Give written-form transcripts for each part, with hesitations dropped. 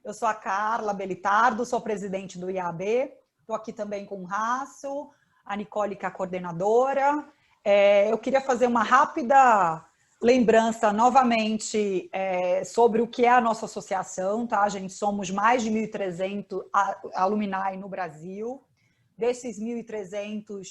Eu sou a Carla Belitardo, sou presidente do IAB. Estou aqui também com o Raço, a Nicole, que é a coordenadora. Eu queria fazer uma rápida lembrança novamente sobre o que é a nossa associação, tá, gente? Somos mais de 1.300 alumni no Brasil. Desses 1.300,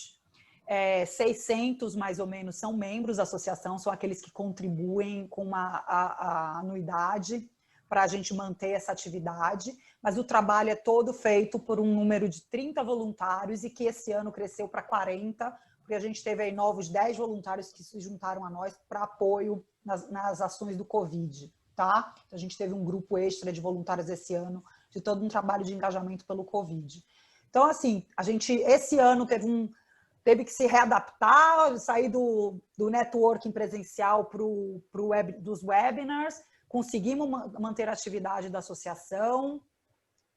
600 mais ou menos são membros da associação, são aqueles que contribuem com a anuidade para a gente manter essa atividade, mas o trabalho é todo feito por um número de 30 voluntários e que esse ano cresceu para 40, porque a gente teve aí novos 10 voluntários que se juntaram a nós para apoio nas ações do Covid, tá? Então, a gente teve um grupo extra de voluntários esse ano, de todo um trabalho de engajamento pelo Covid. Então, assim, a gente esse ano teve que se readaptar, sair do networking presencial dos webinars, conseguimos manter a atividade da associação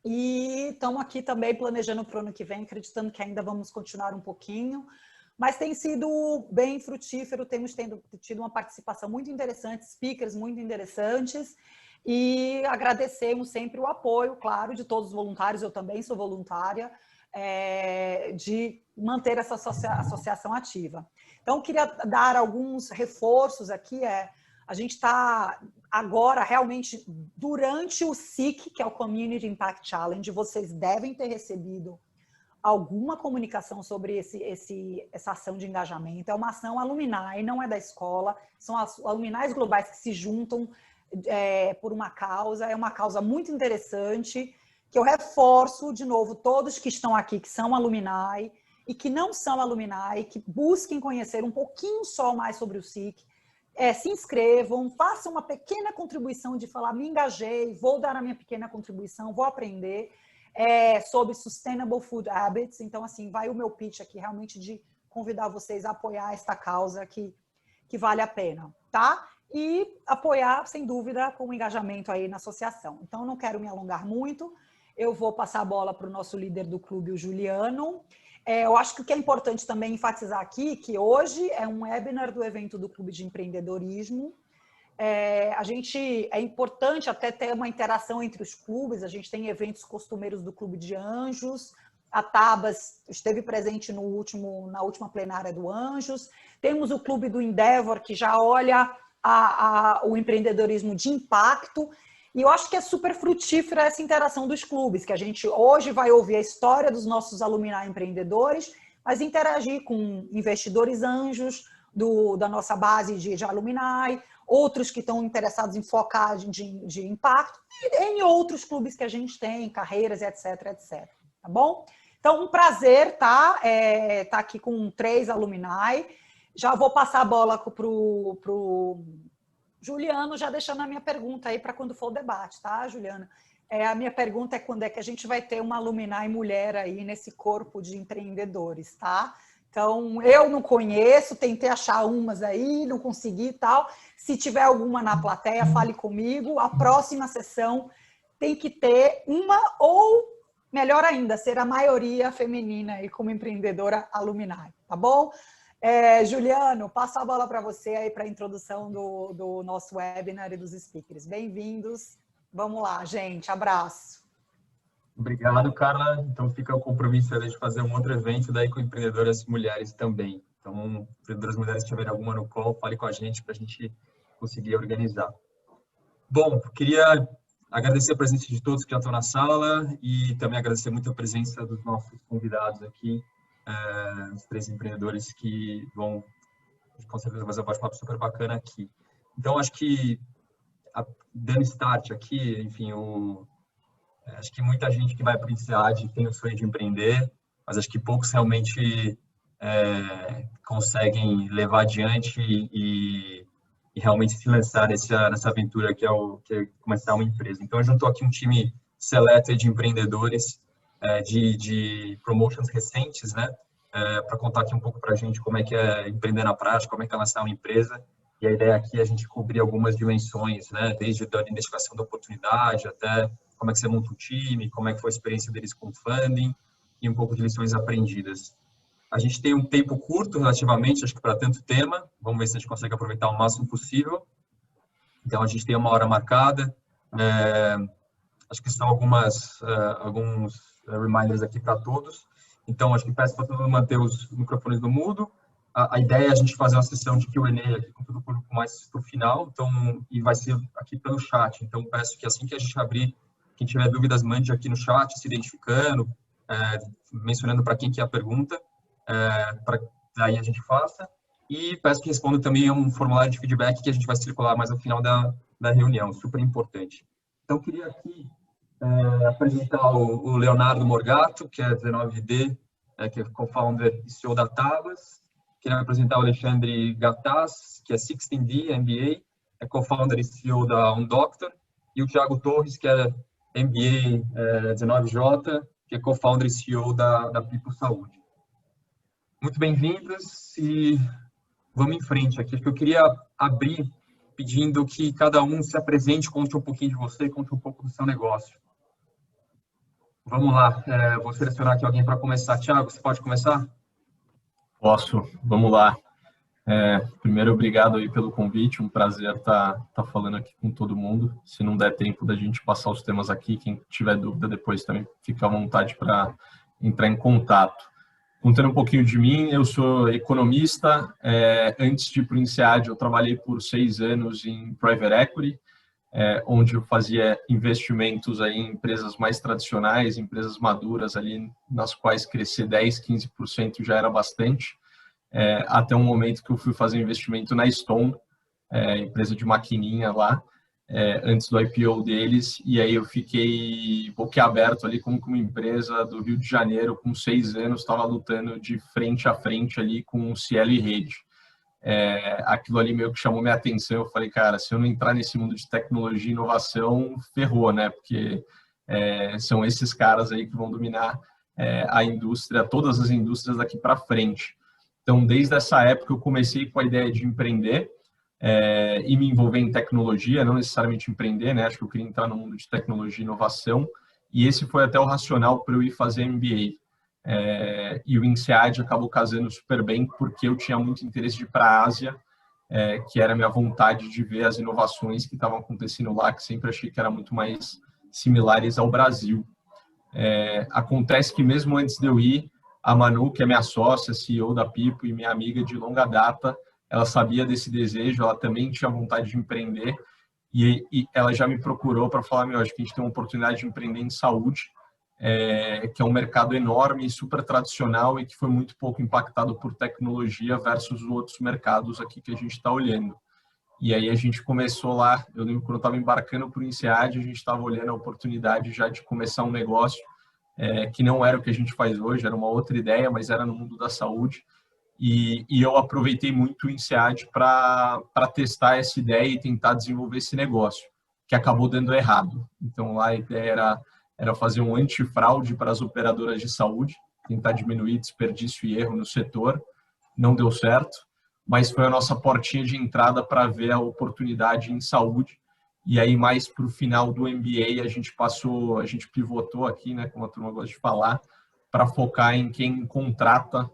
e estamos aqui também planejando para o ano que vem, acreditando que ainda vamos continuar um pouquinho, mas tem sido bem frutífero, temos tido uma participação muito interessante, speakers muito interessantes, e agradecemos sempre o apoio, claro, de todos os voluntários, eu também sou voluntária, de manter essa associação ativa. Então, queria dar alguns reforços aqui, a gente está agora, realmente, durante o SIC, que é o Community Impact Challenge, vocês devem ter recebido alguma comunicação sobre essa ação de engajamento. É uma ação alumni, não é da escola, são as alumnis globais que se juntam por uma causa, é uma causa muito interessante, que eu reforço, de novo, todos que estão aqui, que são alumni e que não são alumni, que busquem conhecer um pouquinho só mais sobre o SIC, se inscrevam, façam uma pequena contribuição de falar, me engajei, vou dar a minha pequena contribuição, vou aprender sobre Sustainable Food Habits. Então, assim, vai o meu pitch aqui realmente de convidar vocês a apoiar esta causa que vale a pena, tá? E apoiar, sem dúvida, com o engajamento aí na associação. Então, não quero me alongar muito, eu vou passar a bola para o nosso líder do clube, o Juliano. Eu acho que o que é importante também enfatizar aqui, que hoje é um webinar do evento do Clube de Empreendedorismo. É importante até ter uma interação entre os clubes, a gente tem eventos costumeiros do Clube de Anjos, a Tabas esteve presente na última plenária do Anjos, temos o Clube do Endeavor, que já olha o empreendedorismo de impacto, e eu acho que é super frutífera essa interação dos clubes, que a gente hoje vai ouvir a história dos nossos alumni empreendedores, mas interagir com investidores anjos da nossa base de alumni, outros que estão interessados em focar de impacto, e em outros clubes que a gente tem, carreiras, etc, etc. Tá bom? Então, um prazer, tá? Tá aqui com 3 alumni. Já vou passar a bola para o Juliano, já deixando a minha pergunta aí para quando for o debate, tá, Juliana? A minha pergunta é quando é que a gente vai ter uma alumni mulher aí nesse corpo de empreendedores, tá? Então, eu não conheço, tentei achar umas aí, não consegui e tal. Se tiver alguma na plateia, fale comigo. A próxima sessão tem que ter uma ou, melhor ainda, ser a maioria feminina aí como empreendedora alumni, tá bom? Juliano, passo a bola para você aí para a introdução do nosso webinar e dos speakers. Bem-vindos. Vamos lá, gente. Abraço. Obrigado, Carla. Então, fica o compromisso de fazer um outro evento daí com empreendedoras mulheres também. Então, empreendedoras mulheres, se tiverem alguma no call, fale com a gente para a gente conseguir organizar. Bom, queria agradecer a presença de todos que já estão na sala e também agradecer muito a presença dos nossos convidados aqui, os 3 empreendedores que vão, com certeza, fazer um bate-papo super bacana aqui. Então, acho que, dando start aqui, enfim, acho que muita gente que vai para o INSEAD tem o sonho de empreender, mas acho que poucos realmente conseguem levar adiante e realmente se lançar nessa aventura que é começar uma empresa. Então, eu juntou aqui um time seleto de empreendedores de promotions recentes, né? Para contar aqui um pouco para a gente como é que é empreender na prática, como é que é lançar uma empresa. E a ideia aqui é a gente cobrir algumas dimensões, né? Desde a identificação da oportunidade até como é que você monta um time, como é que foi a experiência deles com funding e um pouco de lições aprendidas. A gente tem um tempo curto relativamente, acho que para tanto tema. Vamos ver se a gente consegue aproveitar o máximo possível. Então, a gente tem 1 hora marcada. Acho que são alguns reminders aqui para todos. Então, acho que peço para todo mundo manter os microfones no mudo. A ideia é a gente fazer uma sessão de Q&A aqui com todo o público mais para o final, então, e vai ser aqui pelo chat. Então, peço que assim que a gente abrir, quem tiver dúvidas, mande aqui no chat, se identificando, mencionando para quem que é a pergunta, para daí a gente faça. E peço que responda também a um formulário de feedback que a gente vai circular mais ao final da reunião, super importante. Então, queria aqui apresentar o Leonardo Morgato, que é 19D, que é co-founder e CEO da Tabas. Queria apresentar o Alexandre Gattas, que é 16D, MBA, é co-founder e CEO da UnDoctor. E o Thiago Torres, que é MBA 19J, que é co-founder e CEO da Pipo Saúde. Muito bem-vindos e vamos em frente aqui. Acho que eu queria abrir pedindo que cada um se apresente, conte um pouquinho de você, conte um pouco do seu negócio. Vamos lá, vou selecionar aqui alguém para começar. Thiago, você pode começar? Posso, vamos lá. Primeiro, obrigado aí pelo convite, um prazer estar falando aqui com todo mundo. Se não der tempo da gente passar os temas aqui, quem tiver dúvida depois também fica à vontade para entrar em contato. Contando um pouquinho de mim, eu sou economista. Antes de ir para o INSEAD, eu trabalhei por 6 anos em Private Equity, onde eu fazia investimentos aí em empresas mais tradicionais, empresas maduras ali, nas quais crescer 10%, 15% já era bastante, até um momento que eu fui fazer investimento na Stone, empresa de maquininha lá, antes do IPO deles, e aí eu fiquei boquiaberto ali como uma empresa do Rio de Janeiro, com 6 anos, estava lutando de frente a frente ali com o Cielo e Rede. Aquilo ali meio que chamou minha atenção. Eu falei, cara, se eu não entrar nesse mundo de tecnologia e inovação, ferrou, né? Porque são esses caras aí que vão dominar a indústria, todas as indústrias daqui para frente. Então, desde essa época, eu comecei com a ideia de empreender e me envolver em tecnologia, não necessariamente empreender, né? Acho que eu queria entrar no mundo de tecnologia e inovação, e esse foi até o racional para eu ir fazer MBA. E o INSEAD acabou casando super bem, porque eu tinha muito interesse de ir para a Ásia, que era a minha vontade de ver as inovações que estavam acontecendo lá, que sempre achei que eram muito mais similares ao Brasil. Acontece que mesmo antes de eu ir, a Manu, que é minha sócia, CEO da Pipo e minha amiga de longa data, ela sabia desse desejo, ela também tinha vontade de empreender, e ela já me procurou para falar, acho que a gente tem uma oportunidade de empreender em saúde, que é um mercado enorme, super tradicional e que foi muito pouco impactado por tecnologia versus os outros mercados aqui que a gente está olhando. E aí a gente começou lá, eu lembro quando eu estava embarcando para o INSEAD, a gente estava olhando a oportunidade já de começar um negócio que não era o que a gente faz hoje, era uma outra ideia, mas era no mundo da saúde. E eu aproveitei muito o INSEAD para testar essa ideia e tentar desenvolver esse negócio, que acabou dando errado. Então lá a ideia era fazer um antifraude para as operadoras de saúde, tentar diminuir desperdício e erro no setor. Não deu certo, mas foi a nossa portinha de entrada para ver a oportunidade em saúde. E aí, mais para o final do MBA, a gente pivotou aqui, né, como a turma gosta de falar, para focar em quem contrata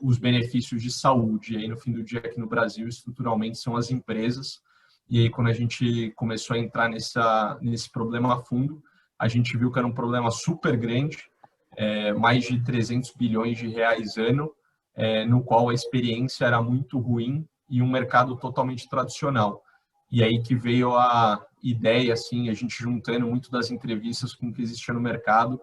os benefícios de saúde. E aí, no fim do dia, aqui no Brasil, estruturalmente, são as empresas. E aí, quando a gente começou a entrar nesse problema a fundo, a gente viu que era um problema super grande, mais de 300 bilhões de reais ano, no qual a experiência era muito ruim e um mercado totalmente tradicional. E aí que veio a ideia, assim, a gente juntando muito das entrevistas com o que existia no mercado,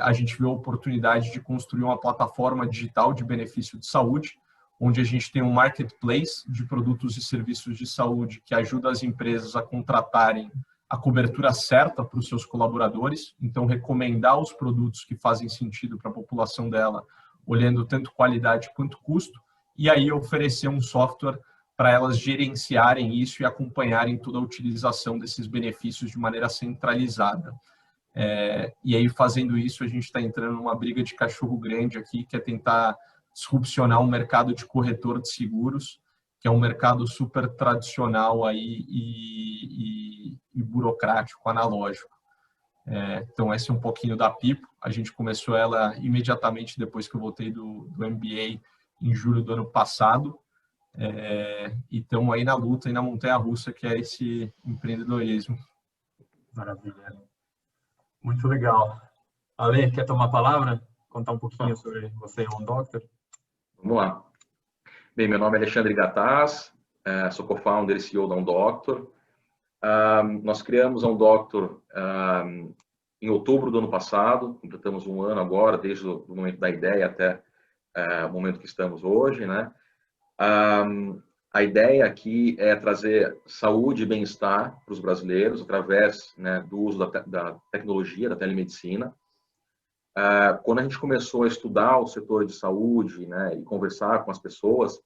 a gente viu a oportunidade de construir uma plataforma digital de benefício de saúde, onde a gente tem um marketplace de produtos e serviços de saúde que ajuda as empresas a contratarem a cobertura certa para os seus colaboradores, então recomendar os produtos que fazem sentido para a população dela, olhando tanto qualidade quanto custo, e aí oferecer um software para elas gerenciarem isso e acompanharem toda a utilização desses benefícios de maneira centralizada. E aí, fazendo isso, a gente está entrando numa briga de cachorro grande aqui, que é tentar disrupcionar o mercado de corretor de seguros, que é um mercado super tradicional aí e burocrático, analógico. Então, esse é um pouquinho da Pipo. A gente começou ela imediatamente depois que eu voltei do MBA, em julho do ano passado. E estamos aí na luta e na montanha-russa, que é esse empreendedorismo. Maravilha. Muito legal. Ale, quer tomar a palavra? Contar um pouquinho sobre você e o OnDoctor? Vamos lá. Bem, meu nome é Alexandre Gataz, sou co-founder e CEO da OnDoctor. Nós criamos a OnDoctor em outubro do ano passado, completamos um ano agora, desde o momento da ideia até o momento que estamos hoje, né? A ideia aqui é trazer saúde e bem-estar para os brasileiros através, né, do uso da tecnologia, da telemedicina. Quando a gente começou a estudar o setor de saúde, né, e conversar com as pessoas,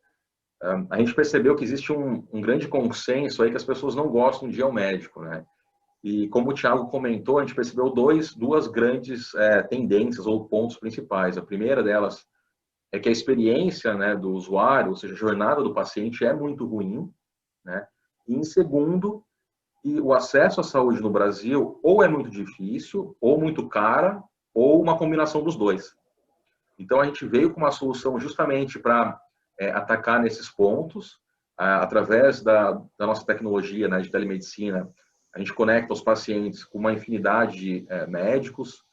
a gente percebeu que existe um grande consenso aí que as pessoas não gostam de ir ao médico, né? E como o Thiago comentou, a gente percebeu duas grandes tendências ou pontos principais. A primeira delas é que a experiência, né, do usuário, ou seja, a jornada do paciente é muito ruim, né? E em segundo, que o acesso à saúde no Brasil ou é muito difícil, ou muito cara, ou uma combinação dos dois. Então a gente veio com uma solução justamente para atacar nesses pontos, através da nossa tecnologia, né, de telemedicina. A gente conecta os pacientes com uma infinidade de médicos,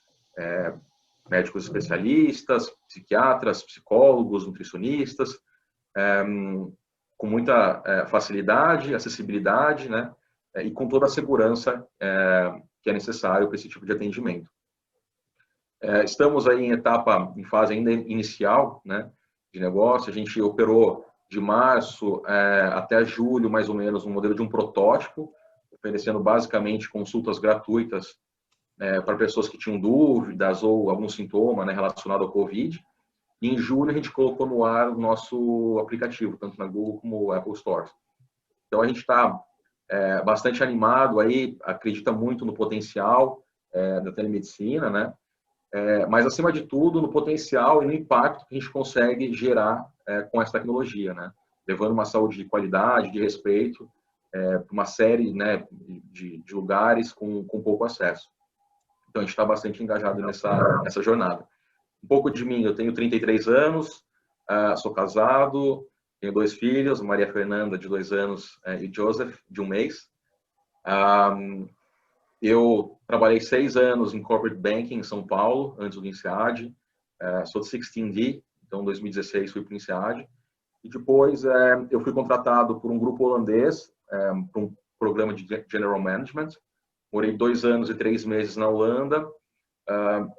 médicos especialistas, psiquiatras, psicólogos, nutricionistas, com muita facilidade, acessibilidade, né, e com toda a segurança que é necessário para esse tipo de atendimento. Estamos aí em fase ainda inicial, né, de negócio. A gente operou de março até julho, mais ou menos, um modelo de um protótipo, oferecendo basicamente consultas gratuitas para pessoas que tinham dúvidas ou algum sintoma, né, relacionado ao Covid. E em julho a gente colocou no ar o nosso aplicativo, tanto na Google como Apple Store. Então a gente está bastante animado aí, acredita muito no potencial da telemedicina, né? Mas acima de tudo no potencial e no impacto que a gente consegue gerar com essa tecnologia, né? Levando uma saúde de qualidade, de respeito, para uma série, né, de lugares com pouco acesso. Então, a gente está bastante engajado nessa jornada. Um pouco de mim, eu tenho 33 anos, sou casado, tenho 2 filhos, Maria Fernanda, de 2 anos, e Joseph, de 1 mês. Eu trabalhei 6 anos em Corporate Banking em São Paulo, antes do INSEAD. Sou de 16D, então em 2016 fui para o INSEAD. E depois eu fui contratado por um grupo holandês, para um programa de General Management. Morei 2 anos e 3 meses na Holanda,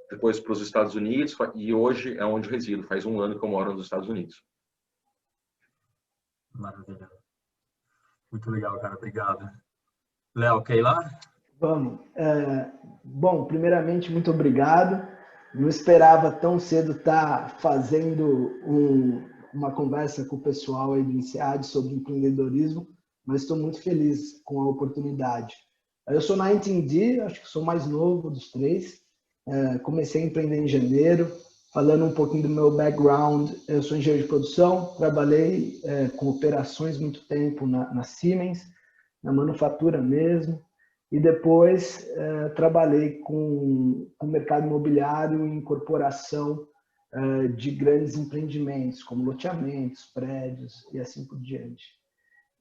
depois para os Estados Unidos, e hoje é onde resido. Faz 1 ano que eu moro nos Estados Unidos. Maravilha. Muito legal, cara. Obrigado. Léo, quer ir lá? Vamos. Bom, primeiramente, muito obrigado. Não esperava tão cedo estar fazendo uma conversa com o pessoal aí do INSEAD sobre empreendedorismo, mas estou muito feliz com a oportunidade. Eu sou 19D, acho que sou o mais novo dos 3. Comecei a empreender em janeiro. Falando um pouquinho do meu background, eu sou engenheiro de produção, trabalhei com operações muito tempo na Siemens, na manufatura mesmo, e depois trabalhei com o mercado imobiliário e incorporação de grandes empreendimentos, como loteamentos, prédios e assim por diante.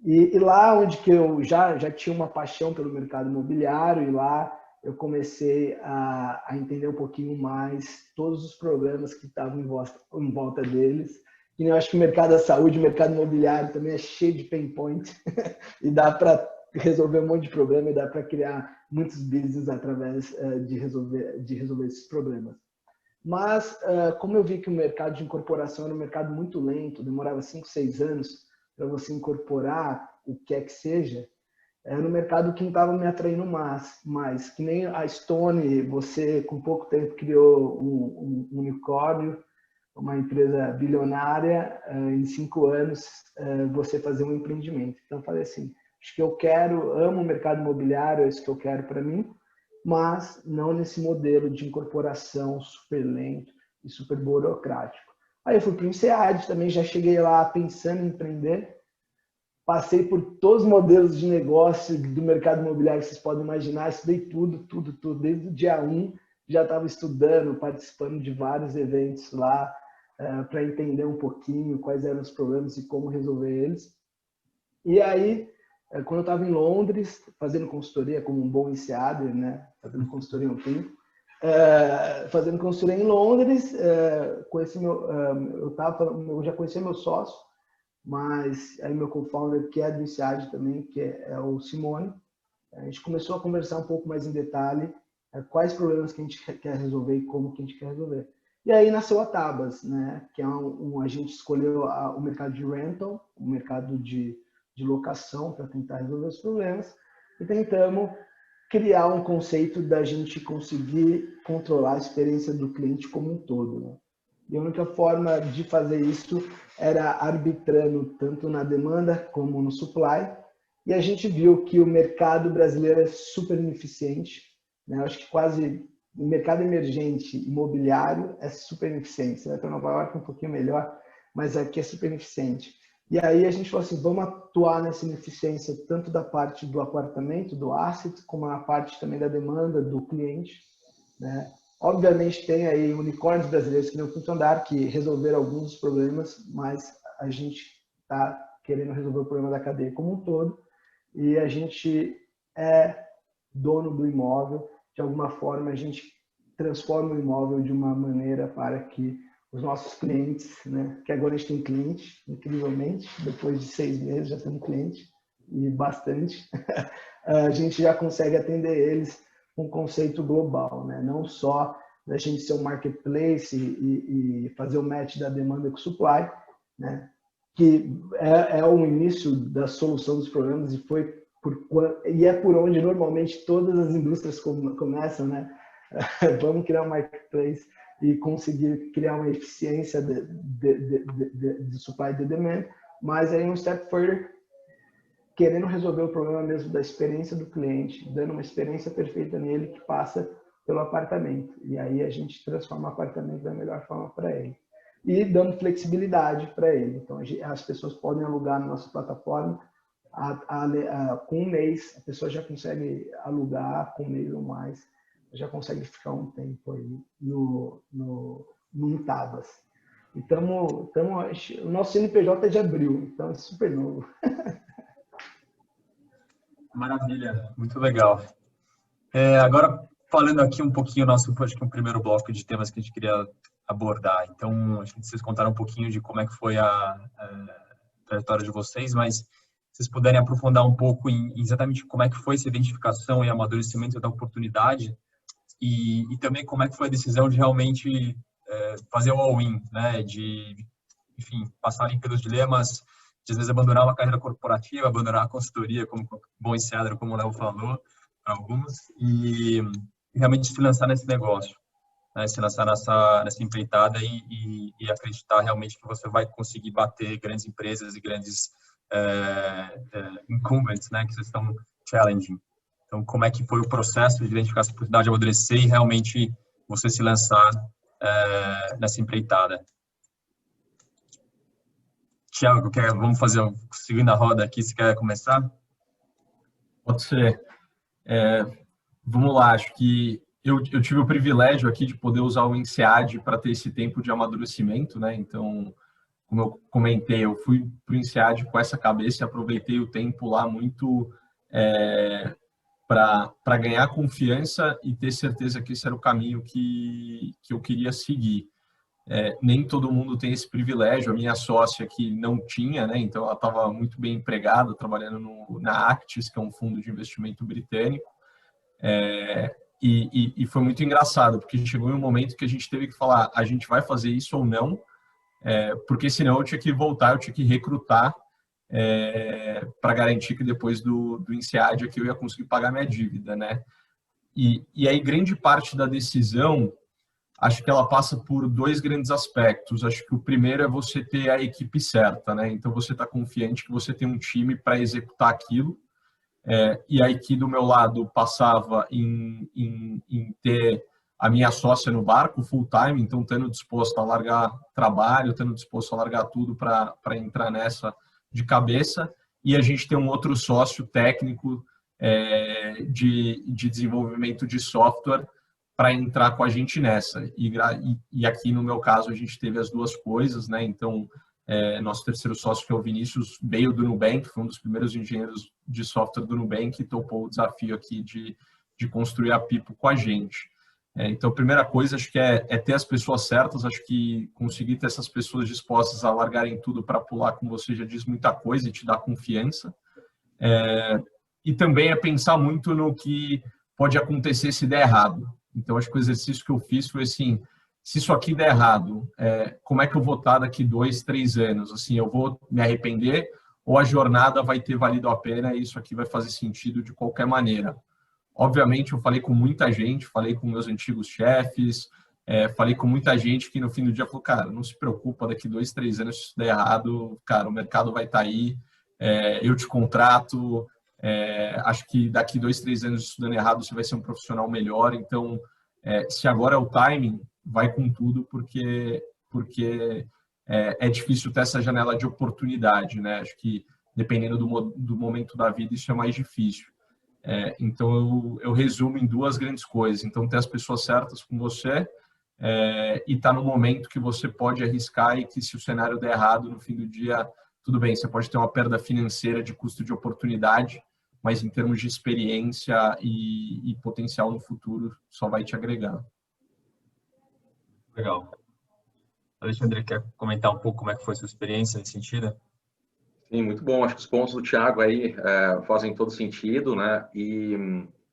E lá onde que eu já tinha uma paixão pelo mercado imobiliário, e lá eu comecei a entender um pouquinho mais todos os problemas que estavam em volta deles. E eu acho que o mercado da saúde, o mercado imobiliário também é cheio de pain point e dá para resolver um monte de problema e dá para criar muitos business através de resolver esses problemas. Mas, como eu vi que o mercado de incorporação era um mercado muito lento, demorava 5, 6 anos para você incorporar o que é que seja, era um mercado que não estava me atraindo mais. Que nem a Stone, você com pouco tempo criou um unicórnio, uma empresa bilionária, em 5 anos você fazer um empreendimento. Então eu falei assim, acho que amo o mercado imobiliário, é isso que eu quero para mim, mas não nesse modelo de incorporação super lento e super burocrático. Aí eu fui para o INSEAD, também já cheguei lá pensando em empreender, passei por todos os modelos de negócio do mercado imobiliário que vocês podem imaginar, estudei tudo, desde o dia 1, já estava estudando, participando de vários eventos lá, para entender um pouquinho quais eram os problemas e como resolver eles. E aí quando eu estava em Londres, fazendo consultoria como um bom insider, né? Fazendo consultoria um tempo. Fazendo consultoria em Londres, conheci eu já conhecia meu sócio, mas aí meu co-founder, que é do INSEAD também, que é o Simone, a gente começou a conversar um pouco mais em detalhe quais problemas que a gente quer resolver e como que a gente quer resolver. E aí nasceu a Tabas, né? Que é a gente escolheu o mercado de rental, o mercado de locação para tentar resolver os problemas e tentamos criar um conceito da gente conseguir controlar a experiência do cliente como um todo, né? E a única forma de fazer isso era arbitrando tanto na demanda como no supply. E a gente viu que o mercado brasileiro é super ineficiente, né? Eu acho que quase o mercado emergente imobiliário é super ineficiente. Você vai para Nova York um pouquinho melhor, mas aqui é super ineficiente. E aí a gente falou assim, vamos atuar nessa ineficiência tanto da parte do apartamento, do asset, como na parte também da demanda do cliente, né? Obviamente tem aí unicórnios brasileiros que não Quinto Andar, que resolveram alguns dos problemas, mas a gente está querendo resolver o problema da cadeia como um todo e a gente é dono do imóvel. De alguma forma, a gente transforma o imóvel de uma maneira para que os nossos clientes, né, que agora a gente tem cliente, incrivelmente, depois de 6 meses já temos cliente, e bastante, a gente já consegue atender eles com um conceito global, né? Não só da gente ser um marketplace e fazer o match da demanda com o supply, né? Que é o início da solução dos problemas e é por onde normalmente todas as indústrias começam, né? Vamos criar um marketplace e conseguir criar uma eficiência de supply e de demand, mas aí um step further, querendo resolver o problema mesmo da experiência do cliente, dando uma experiência perfeita nele que passa pelo apartamento. E aí a gente transforma o apartamento da melhor forma para ele. E dando flexibilidade para ele. Então as pessoas podem alugar na nossa plataforma com um mês, a pessoa já consegue alugar com um mês ou mais, já consegue ficar um tempo aí no Tabas. Então, o nosso CNPJ é de abril, então é super novo. Maravilha, muito legal. Agora, falando aqui um pouquinho, acho que um primeiro bloco de temas que a gente queria abordar. Então, acho que vocês contaram um pouquinho de como é que foi a trajetória de vocês, mas se vocês puderem aprofundar um pouco em exatamente como é que foi essa identificação e amadurecimento da oportunidade e também como é que foi a decisão de realmente fazer o all-in, né? Enfim, passarem pelos dilemas de às vezes abandonar uma carreira corporativa, abandonar a consultoria, como bom insider, como o Léo falou, para alguns, e realmente se lançar nesse negócio, né? Se lançar nessa empreitada e acreditar realmente que você vai conseguir bater grandes empresas e grandes incumbents, né? Que vocês estão challenging. Então, como é que foi o processo de identificar essa oportunidade, amadurecer e realmente você se lançar nessa empreitada? Thiago, vamos fazer seguindo a roda aqui, você quer começar? Pode ser. Vamos lá, acho que eu tive o privilégio aqui de poder usar o INSEAD para ter esse tempo de amadurecimento, né? Então, como eu comentei, eu fui para o INSEAD com essa cabeça e aproveitei o tempo lá muito para ganhar confiança e ter certeza que esse era o caminho que eu queria seguir. Nem todo mundo tem esse privilégio. A minha sócia que não tinha, né? Então ela estava muito bem empregada, trabalhando na Actis, que é um fundo de investimento britânico. E foi muito engraçado, porque chegou um momento que a gente teve que falar, a gente vai fazer isso ou não, porque senão eu tinha que voltar, eu tinha que recrutar para garantir que depois do INSEAD aqui eu ia conseguir pagar minha dívida, né? E aí grande parte da decisão, acho que ela passa por 2 grandes aspectos. Acho que o primeiro é você ter a equipe certa, né? Então você está confiante que você tem um time para executar aquilo. E aí que do meu lado passava em ter a minha sócia no barco full time, então estando disposto a largar trabalho, estando disposto a largar tudo para entrar nessa de cabeça. E a gente tem um outro sócio técnico de desenvolvimento de software para entrar com a gente nessa. E aqui, no meu caso, a gente teve as duas coisas, né? Então, Nosso terceiro sócio, que é o Vinícius, veio do Nubank, foi um dos primeiros engenheiros de software do Nubank e topou o desafio aqui de construir a Pipo com a gente. Então, a primeira coisa, acho que é ter as pessoas certas, acho que conseguir ter essas pessoas dispostas a largarem tudo para pular, como você já diz, muita coisa e te dar confiança. E também é pensar muito no que pode acontecer se der errado. Então, acho que o exercício que eu fiz foi assim, se isso aqui der errado, como é que eu vou estar daqui 2, 3 anos? Assim, eu vou me arrepender ou a jornada vai ter valido a pena e isso aqui vai fazer sentido de qualquer maneira? Obviamente, eu falei com muita gente, falei com meus antigos chefes, falei com muita gente que no fim do dia falou, cara, não se preocupa, daqui 2, 3 anos se isso der errado, cara, o mercado vai estar aí, eu te contrato, acho que daqui 2, 3 anos isso dando errado, você vai ser um profissional melhor, então, se agora é o timing, vai com tudo, porque é difícil ter essa janela de oportunidade, né? Acho que dependendo do momento da vida, isso é mais difícil. Então, eu resumo em 2 grandes coisas. Então, ter as pessoas certas com você e estar no momento que você pode arriscar e que se o cenário der errado, no fim do dia, tudo bem, você pode ter uma perda financeira de custo de oportunidade, mas em termos de experiência e potencial no futuro, só vai te agregar. Legal. Alexandre, quer comentar um pouco como é que foi a sua experiência nesse sentido? Sim, muito bom. Acho que os pontos do Thiago aí fazem todo sentido, né?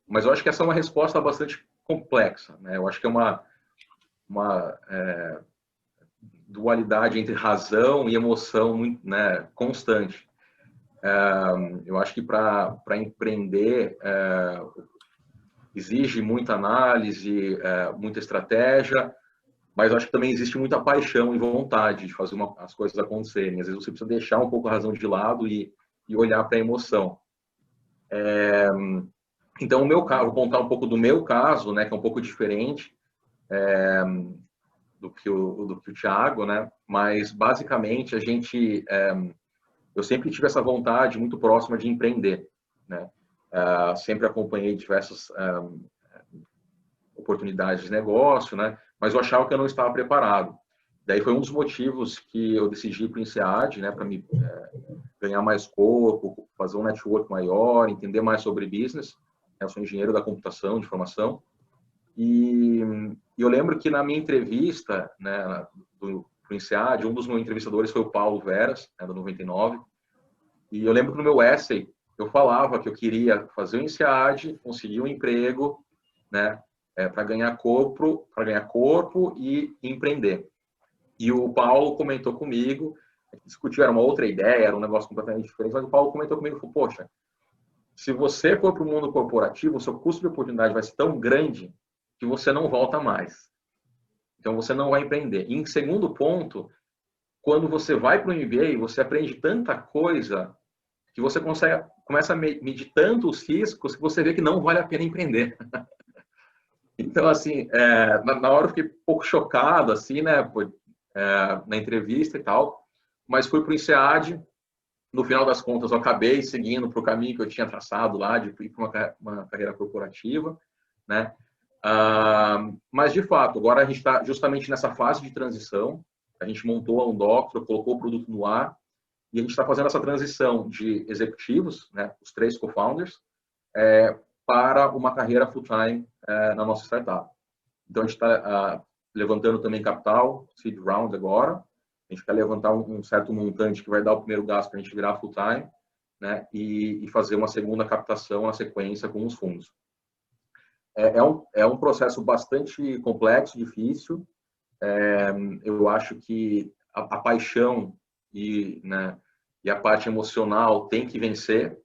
Mas eu acho que essa é uma resposta bastante complexa, né? Eu acho que é uma dualidade entre razão e emoção muito, né, constante. Eu acho que para empreender exige muita análise, muita estratégia, mas eu acho que também existe muita paixão e vontade de fazer as coisas acontecerem. Às vezes você precisa deixar um pouco a razão de lado e olhar para a emoção. Então, o meu caso, vou contar um pouco do meu caso, né, que é um pouco diferente do que o Thiago, né? Mas basicamente eu sempre tive essa vontade muito próxima de empreender, né? Sempre acompanhei diversas oportunidades de negócio, né? Mas eu achava que eu não estava preparado. Daí foi um dos motivos que eu decidi ir para o INSEAD, né? Para me ganhar mais corpo, fazer um network maior, entender mais sobre business. Eu sou engenheiro da computação, de formação. E eu lembro que na minha entrevista, né, do INSEAD, um dos meus entrevistadores foi o Paulo Veras, né, do 99. E eu lembro que no meu essay eu falava que eu queria fazer o INSEAD, conseguir um emprego, né, para ganhar corpo e empreender. E o Paulo comentou comigo, discutiu, era uma outra ideia, era um negócio completamente diferente, mas o Paulo comentou comigo e falou, poxa, se você for para o mundo corporativo, o seu custo de oportunidade vai ser tão grande que você não volta mais. Então, você não vai empreender. E, em segundo ponto, quando você vai para o MBA, você aprende tanta coisa que você começa a medir tanto os riscos que você vê que não vale a pena empreender. Então, assim, na hora eu fiquei um pouco chocado, assim, né, na entrevista e tal, mas fui para o INSEAD. No final das contas, eu acabei seguindo para o caminho que eu tinha traçado lá, de ir para uma carreira corporativa, né? Mas, de fato, agora a gente está justamente nessa fase de transição. A gente montou a Undoctor, colocou o produto no ar e a gente está fazendo essa transição de executivos, né, os 3 co-founders, para uma carreira full-time na nossa startup. Então, a gente está levantando também capital, seed round agora. A gente quer levantar um certo montante que vai dar o primeiro gasto para a gente virar full-time, né, e fazer uma segunda captação na sequência com os fundos. É um processo bastante complexo, difícil. Eu acho que a paixão né, e a parte emocional tem que vencer,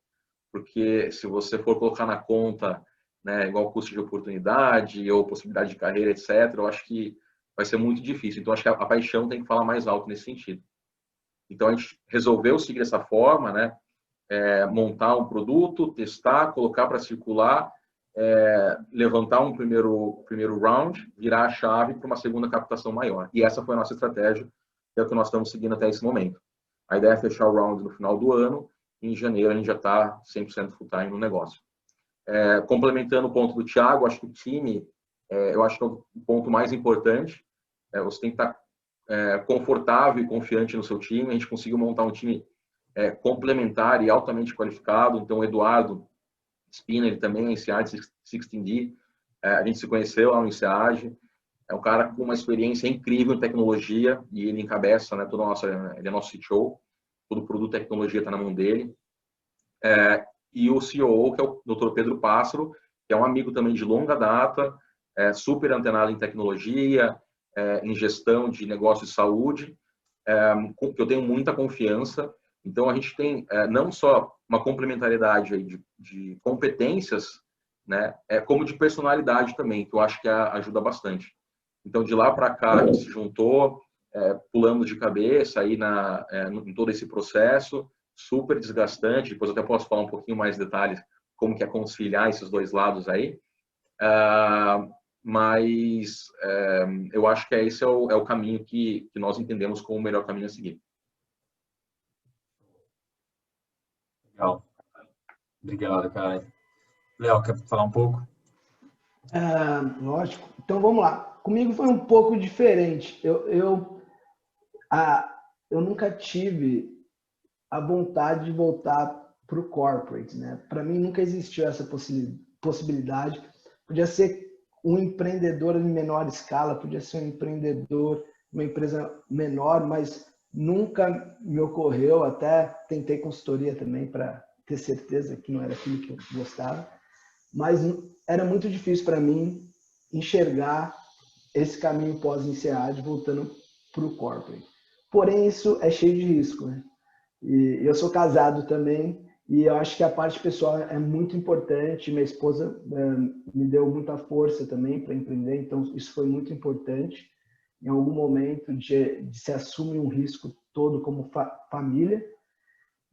porque se você for colocar na conta, né, igual custo de oportunidade ou possibilidade de carreira, etc., eu acho que vai ser muito difícil. Então, acho que a paixão tem que falar mais alto nesse sentido. Então, a gente resolveu seguir dessa forma, né, montar um produto, testar, colocar para circular, levantar um primeiro round, virar a chave para uma segunda captação maior. E essa foi a nossa estratégia, que é o que nós estamos seguindo até esse momento. A ideia é fechar o round no final do ano, e em janeiro a gente já está 100% full-time no negócio. Complementando o ponto do Thiago, acho que o time, eu acho que é o ponto mais importante. Você tem que estar confortável e confiante no seu time. A gente conseguiu montar um time complementar e altamente qualificado. Então, o Eduardo Spina, ele também é INSEAD 16D. A gente se conheceu lá no INSEAD. É um cara com uma experiência incrível em tecnologia e ele encabeça, né, toda a nossa, ele é nosso CTO, todo produto e tecnologia está na mão dele. E o COO, que é o Dr. Pedro Pássaro, que é um amigo também de longa data, super antenado em tecnologia, em gestão de negócios de saúde, que eu tenho muita confiança. Então, a gente tem não só uma complementariedade aí de competências, né, como de personalidade também, que eu acho que ajuda bastante. Então, de lá para cá, a gente se juntou, pulamos de cabeça aí em todo esse processo, super desgastante. Depois eu até posso falar um pouquinho mais de detalhes como que é conciliar esses dois lados aí. Mas eu acho que esse é o caminho que nós entendemos como o melhor caminho a seguir. Legal. Obrigado, cara. Léo, quer falar um pouco? Lógico. Então, vamos lá. Comigo foi um pouco diferente. Eu nunca tive a vontade de voltar para o corporate, né? Para mim, nunca existiu essa possibilidade. Podia ser um empreendedor em menor escala, podia ser um empreendedor, uma empresa menor, mas nunca me ocorreu. Até tentei consultoria também para ter certeza que não era aquilo que eu gostava, mas era muito difícil para mim enxergar esse caminho pós-INSEAD voltando para o corporate. Porém, isso é cheio de risco, né? E eu sou casado também, e eu acho que a parte pessoal é muito importante. Minha esposa me deu muita força também para empreender, então isso foi muito importante. Em algum momento de se assumir um risco todo como família.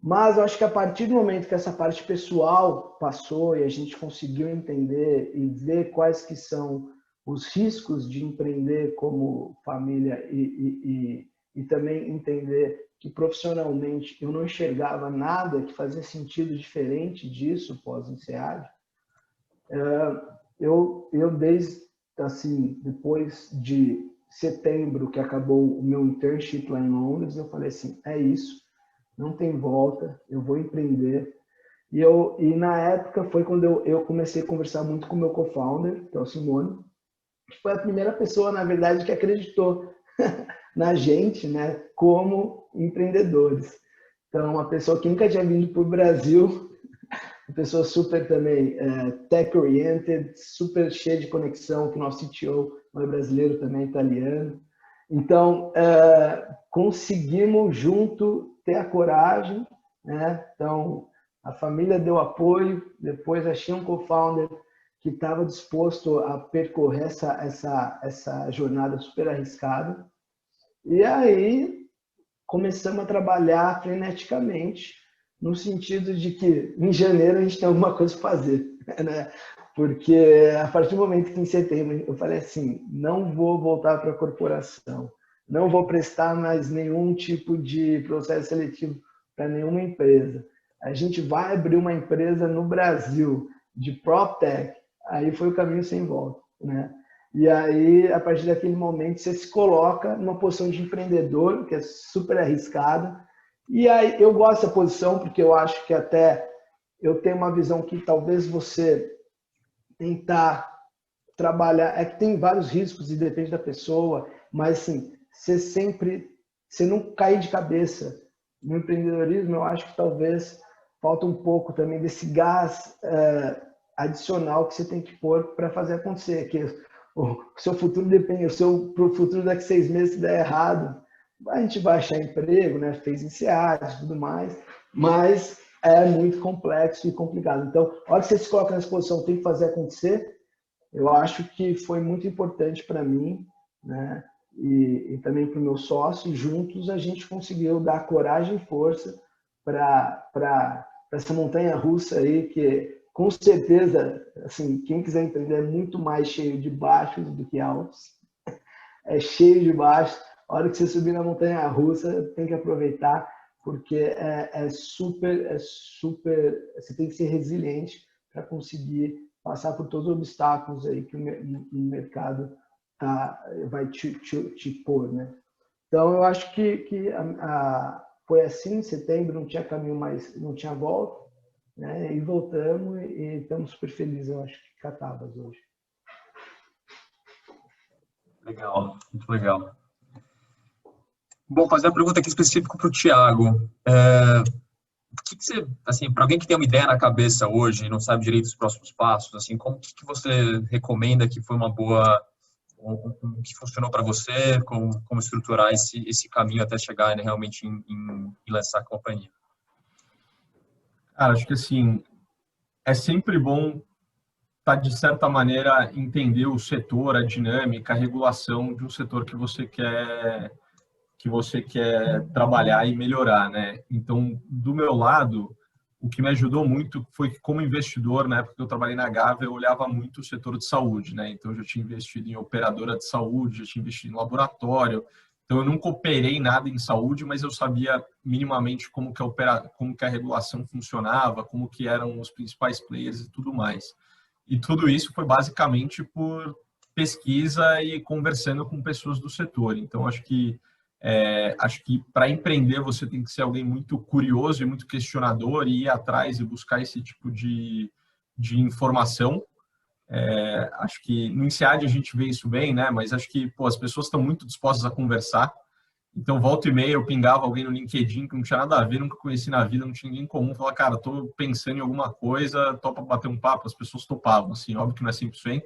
Mas eu acho que a partir do momento que essa parte pessoal passou e a gente conseguiu entender e ver quais que são os riscos de empreender como família e também entender que profissionalmente eu não enxergava nada que fazia sentido diferente disso pós-INSEAD, eu desde assim, depois de setembro que acabou o meu internship lá em Londres, eu falei assim, é isso, não tem volta, eu vou empreender. E na época foi quando eu comecei a conversar muito com o meu co-founder, que é o Simone, que foi a primeira pessoa, na verdade, que acreditou na gente, né, como empreendedores. Então, uma pessoa que nunca tinha vindo para o Brasil, uma pessoa super também tech-oriented, super cheia de conexão, que o nosso CTO não é brasileiro, também é italiano. Então, conseguimos junto ter a coragem, né? Então, a família deu apoio, depois achei um co-founder que estava disposto a percorrer essa jornada super arriscada. E aí começamos a trabalhar freneticamente, no sentido de que em janeiro a gente tem alguma coisa para fazer, né? Porque a partir do momento que em setembro eu falei assim, não vou voltar para a corporação, não vou prestar mais nenhum tipo de processo seletivo para nenhuma empresa. A gente vai abrir uma empresa no Brasil de PropTech. Aí foi o caminho sem volta, né? E aí, a partir daquele momento, você se coloca numa posição de empreendedor, que é super arriscada. E aí, eu gosto dessa posição, porque eu acho que até eu tenho uma visão que talvez você tentar trabalhar, que tem vários riscos e depende da pessoa, mas assim, você não cair de cabeça no empreendedorismo. Eu acho que talvez falta um pouco também desse gás adicional que você tem que pôr para fazer acontecer, que o seu futuro depende, pro futuro daqui a 6 meses se der errado, a gente vai achar emprego, né? Fez INSEAD e tudo mais, mas é muito complexo e complicado. Então, a hora que você se coloca nessa posição, tem que fazer acontecer. Eu acho que foi muito importante para mim, né? E também para o meu sócio. Juntos a gente conseguiu dar coragem e força para essa montanha russa aí, que com certeza, assim, quem quiser empreender é muito mais cheio de baixos do que altos. É cheio de baixos. A hora que você subir na montanha russa, tem que aproveitar, porque é super, você tem que ser resiliente para conseguir passar por todos os obstáculos aí que o mercado vai te pôr, né? Então, eu acho que foi assim, em setembro não tinha caminho mais, não tinha volta, né? E voltamos e estamos super felizes, eu acho, que Catabas hoje. Legal, muito legal. Bom, fazer uma pergunta aqui específica para o Thiago. O que você, assim, para alguém que tem uma ideia na cabeça hoje e não sabe direito os próximos passos, assim, como que você recomenda que foi uma boa, que funcionou para você, como estruturar esse caminho até chegar, né, realmente em lançar a companhia? Cara, acho que assim, é sempre bom estar, de certa maneira, entender o setor, a dinâmica, a regulação de um setor que você quer trabalhar e melhorar, né? Então, do meu lado, o que me ajudou muito foi que, como investidor, na época que eu trabalhei na Gávea, eu olhava muito o setor de saúde, né? Então, eu já tinha investido em operadora de saúde, já tinha investido em laboratório. Então, eu nunca operei nada em saúde, mas eu sabia minimamente como que a regulação funcionava, como que eram os principais players e tudo mais. E tudo isso foi basicamente por pesquisa e conversando com pessoas do setor. Então, acho que para empreender você tem que ser alguém muito curioso e muito questionador e ir atrás e buscar esse tipo de informação. Acho que no INSEAD a gente vê isso bem, né? Mas acho que as pessoas estão muito dispostas a conversar. Então, volta e meia, eu pingava alguém no LinkedIn que não tinha nada a ver, nunca conheci na vida, não tinha ninguém em comum. Falava, cara, estou pensando em alguma coisa, topa bater um papo. As pessoas topavam, assim, óbvio que não é 100%,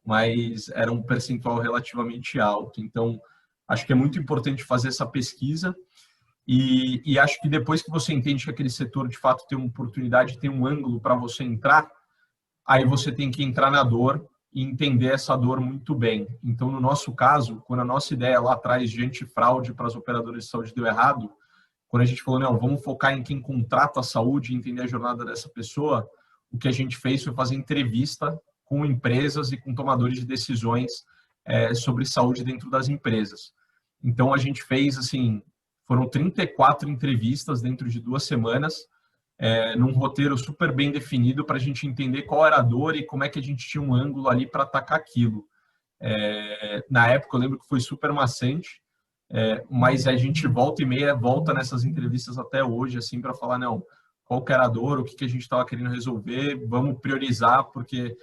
mas era um percentual relativamente alto. Então, acho que é muito importante fazer essa pesquisa e acho que depois que você entende que aquele setor, de fato, tem uma oportunidade, tem um ângulo para você entrar, aí você tem que entrar na dor e entender essa dor muito bem. Então, no nosso caso, quando a nossa ideia lá atrás de antifraude para as operadoras de saúde deu errado, quando a gente falou, não, vamos focar em quem contrata a saúde e entender a jornada dessa pessoa, o que a gente fez foi fazer entrevista com empresas e com tomadores de decisões sobre saúde dentro das empresas. Então, a gente fez, assim, foram 34 entrevistas dentro de 2 semanas, num roteiro super bem definido para a gente entender qual era a dor e como é que a gente tinha um ângulo ali para atacar aquilo. Na época, eu lembro que foi super maçante, mas a gente volta e meia, volta nessas entrevistas até hoje, assim, para falar, não, qual que era a dor, o que a gente estava querendo resolver, vamos priorizar, porque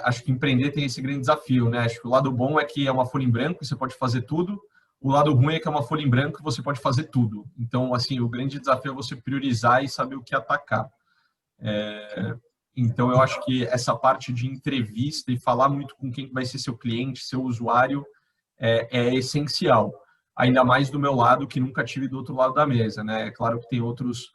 acho que empreender tem esse grande desafio, né? Acho que o lado bom é que é uma folha em branco, você pode fazer tudo, o lado ruim é que é uma folha em branco e você pode fazer tudo. Então, assim, o grande desafio é você priorizar e saber o que atacar. Então, eu acho que essa parte de entrevista e falar muito com quem vai ser seu cliente, seu usuário, é essencial. Ainda mais do meu lado, que nunca tive do outro lado da mesa, né? É claro que tem outros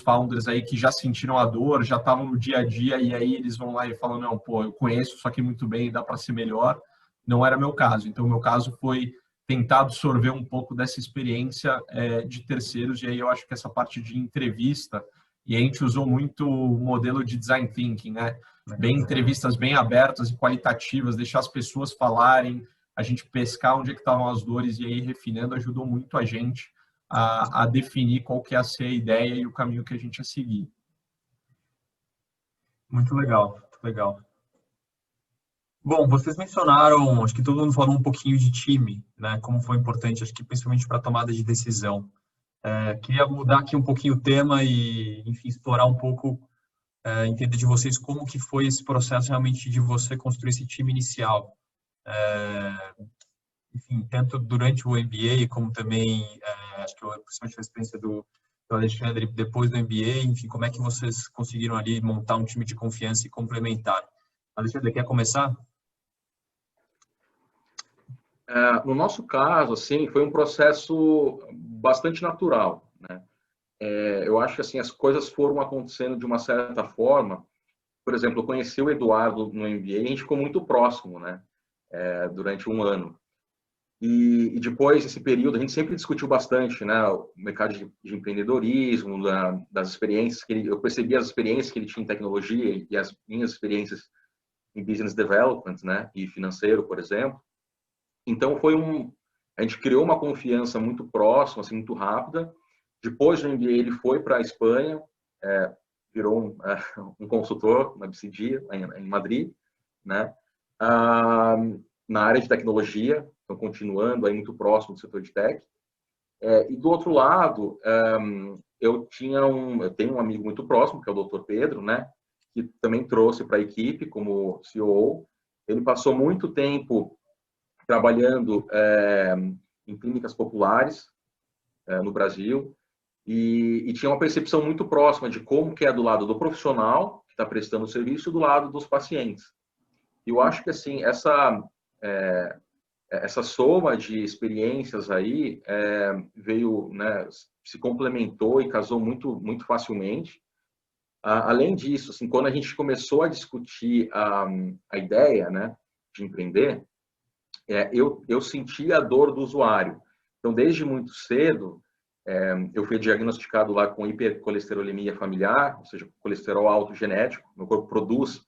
founders aí que já sentiram a dor, já estavam no dia a dia e aí eles vão lá e falam, não, pô, eu conheço isso aqui muito bem, dá para ser melhor. Não era meu caso. Então, o meu caso foi tentar absorver um pouco dessa experiência de terceiros, e aí eu acho que essa parte de entrevista, e a gente usou muito o modelo de design thinking, né? Bem, entrevistas bem abertas e qualitativas, deixar as pessoas falarem, a gente pescar onde é que estavam as dores e aí refinando ajudou muito a gente a definir qual que ia ser a ideia e o caminho que a gente ia seguir. Muito legal, muito legal. Bom, vocês mencionaram, acho que todo mundo falou um pouquinho de time, né? Como foi importante, acho que principalmente para a tomada de decisão. Queria mudar aqui um pouquinho o tema e, enfim, explorar um pouco, entender de vocês como que foi esse processo realmente de você construir esse time inicial. Enfim, tanto durante o MBA, como também, acho que principalmente a experiência do Alexandre depois do MBA, enfim, como é que vocês conseguiram ali montar um time de confiança e complementar? Alexandre, quer começar? No nosso caso, assim, foi um processo bastante natural, né? Eu acho que assim as coisas foram acontecendo de uma certa forma. Por exemplo, eu conheci o Eduardo no MBA, e a gente ficou muito próximo, né? Durante um ano. E depois desse período, a gente sempre discutiu bastante, né? O mercado de empreendedorismo, das experiências que eu percebi as experiências que ele tinha em tecnologia e as minhas experiências em business development, né? E financeiro, por exemplo. Então a gente criou uma confiança muito próxima, assim, muito rápida. Depois do MBA ele foi para a Espanha, virou um consultor na BCG em Madrid, né? na área de tecnologia, então continuando aí muito próximo do setor de tech. E do outro lado, eu tenho um amigo muito próximo, que é o Dr. Pedro, né, que também trouxe para a equipe como COO. Ele passou muito tempo trabalhando em clínicas populares no Brasil e tinha uma percepção muito próxima de como que é do lado do profissional que está prestando o serviço e do lado dos pacientes. E eu acho que assim essa soma de experiências aí veio, né, se complementou e casou muito facilmente. Além disso, assim, quando a gente começou a discutir a ideia, né, de empreender, eu senti a dor do usuário. Então, desde muito cedo, eu fui diagnosticado lá com hipercolesterolemia familiar, ou seja, colesterol alto genético. Meu corpo produz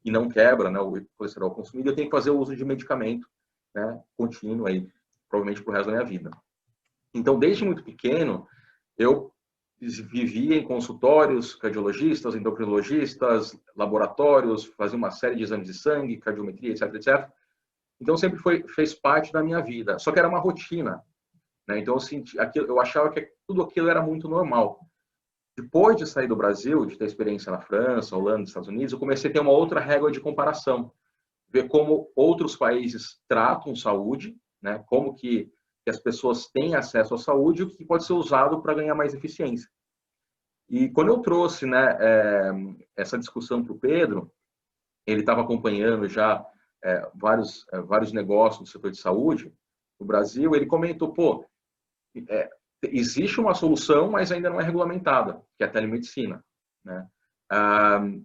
e não quebra, né, o colesterol consumido. Eu tenho que fazer o uso de medicamento, né, contínuo aí, provavelmente pro resto da minha vida. Então, desde muito pequeno, eu vivia em consultórios, cardiologistas, endocrinologistas, laboratórios, fazia uma série de exames de sangue, cardiometria, etc, etc. Então, sempre fez parte da minha vida. Só que era uma rotina, né? Então, eu achava que tudo aquilo era muito normal. Depois de sair do Brasil, de ter experiência na França, Holanda, Estados Unidos, eu comecei a ter uma outra régua de comparação. Ver como outros países tratam saúde, né? Como que as pessoas têm acesso à saúde e o que pode ser usado para ganhar mais eficiência. E quando eu trouxe, né, essa discussão para o Pedro, ele estava acompanhando já vários negócios do setor de saúde no Brasil, ele comentou, pô, existe uma solução, mas ainda não é regulamentada, que é a telemedicina, né?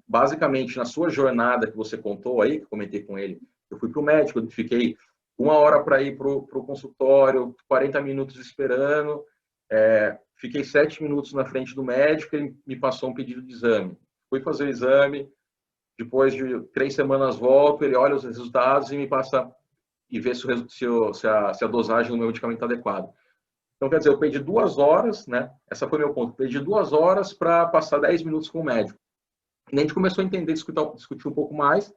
Basicamente, na sua jornada que você contou aí, que eu comentei com ele, eu fui para o médico, eu fiquei 1 hora para ir para o consultório, 40 minutos esperando, fiquei 7 minutos na frente do médico, ele me passou um pedido de exame. Fui fazer o exame, depois de 3 semanas volto, ele olha os resultados e me passa e vê se a dosagem do meu medicamento está adequada. Então, quer dizer, eu perdi 2 horas, né? Essa foi meu ponto. Perdi 2 horas para passar 10 minutos com o médico. E a gente começou a entender, discutir um pouco mais.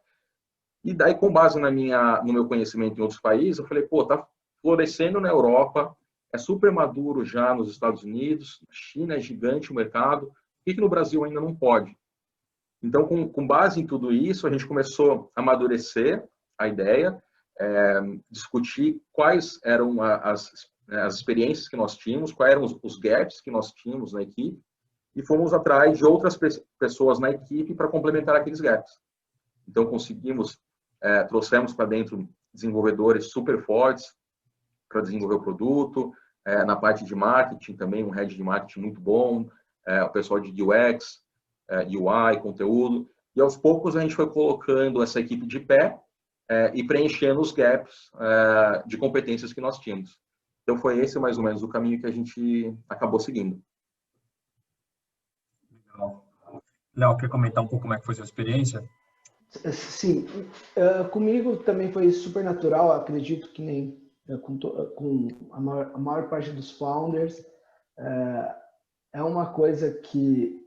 E daí, com base no meu conhecimento em outros países, eu falei, pô, tá florescendo na Europa, é super maduro já nos Estados Unidos, na China é gigante o mercado, por que no Brasil ainda não pode? Então, com base em tudo isso, a gente começou a amadurecer a ideia, discutir quais eram as experiências que nós tínhamos, quais eram os gaps que nós tínhamos na equipe, e fomos atrás de outras pessoas na equipe para complementar aqueles gaps. Então, trouxemos para dentro desenvolvedores super fortes para desenvolver o produto, na parte de marketing também, um head de marketing muito bom, o pessoal de UX, UI, conteúdo, e aos poucos a gente foi colocando essa equipe de pé e preenchendo os gaps de competências que nós tínhamos. Então, foi esse mais ou menos o caminho que a gente acabou seguindo. Legal. Léo, quer comentar um pouco como é que foi a sua experiência? Sim, comigo também foi super natural, acredito que nem com a maior parte dos founders, é uma coisa que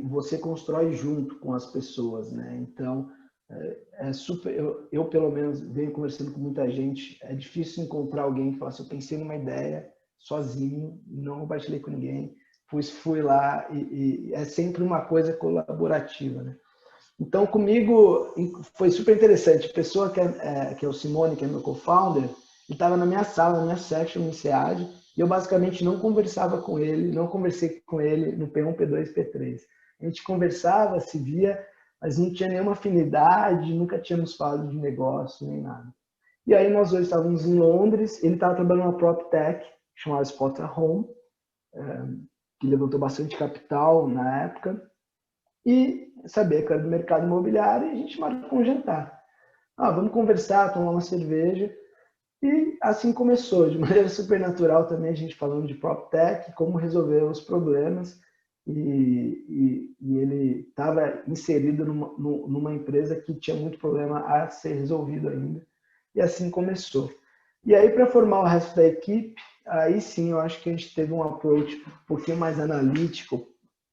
você constrói junto com as pessoas, né? Então, super, eu pelo menos venho conversando com muita gente, é difícil encontrar alguém que fala assim, eu pensei numa ideia sozinho, não compartilhei com ninguém, fui lá e é sempre uma coisa colaborativa, né? Então, comigo foi super interessante. A pessoa que é o Simone, que é meu co-founder, ele estava na minha sala, na minha section, no SEAD, e eu basicamente não conversava com ele, não conversei com ele no P1, P2, P3. A gente conversava, se via, mas não tinha nenhuma afinidade, nunca tínhamos falado de negócio, nem nada. E aí nós dois estávamos em Londres, ele estava trabalhando numa PropTech, chamada Spot Home, que levantou bastante capital na época, e sabia que era do mercado imobiliário, e a gente marcou um jantar. Vamos conversar, tomar uma cerveja. E assim começou, de maneira super natural também, a gente falando de PropTech, como resolver os problemas. E ele estava inserido numa empresa que tinha muito problema a ser resolvido ainda. E assim começou. E aí, para formar o resto da equipe, aí sim, eu acho que a gente teve um approach um pouquinho mais analítico.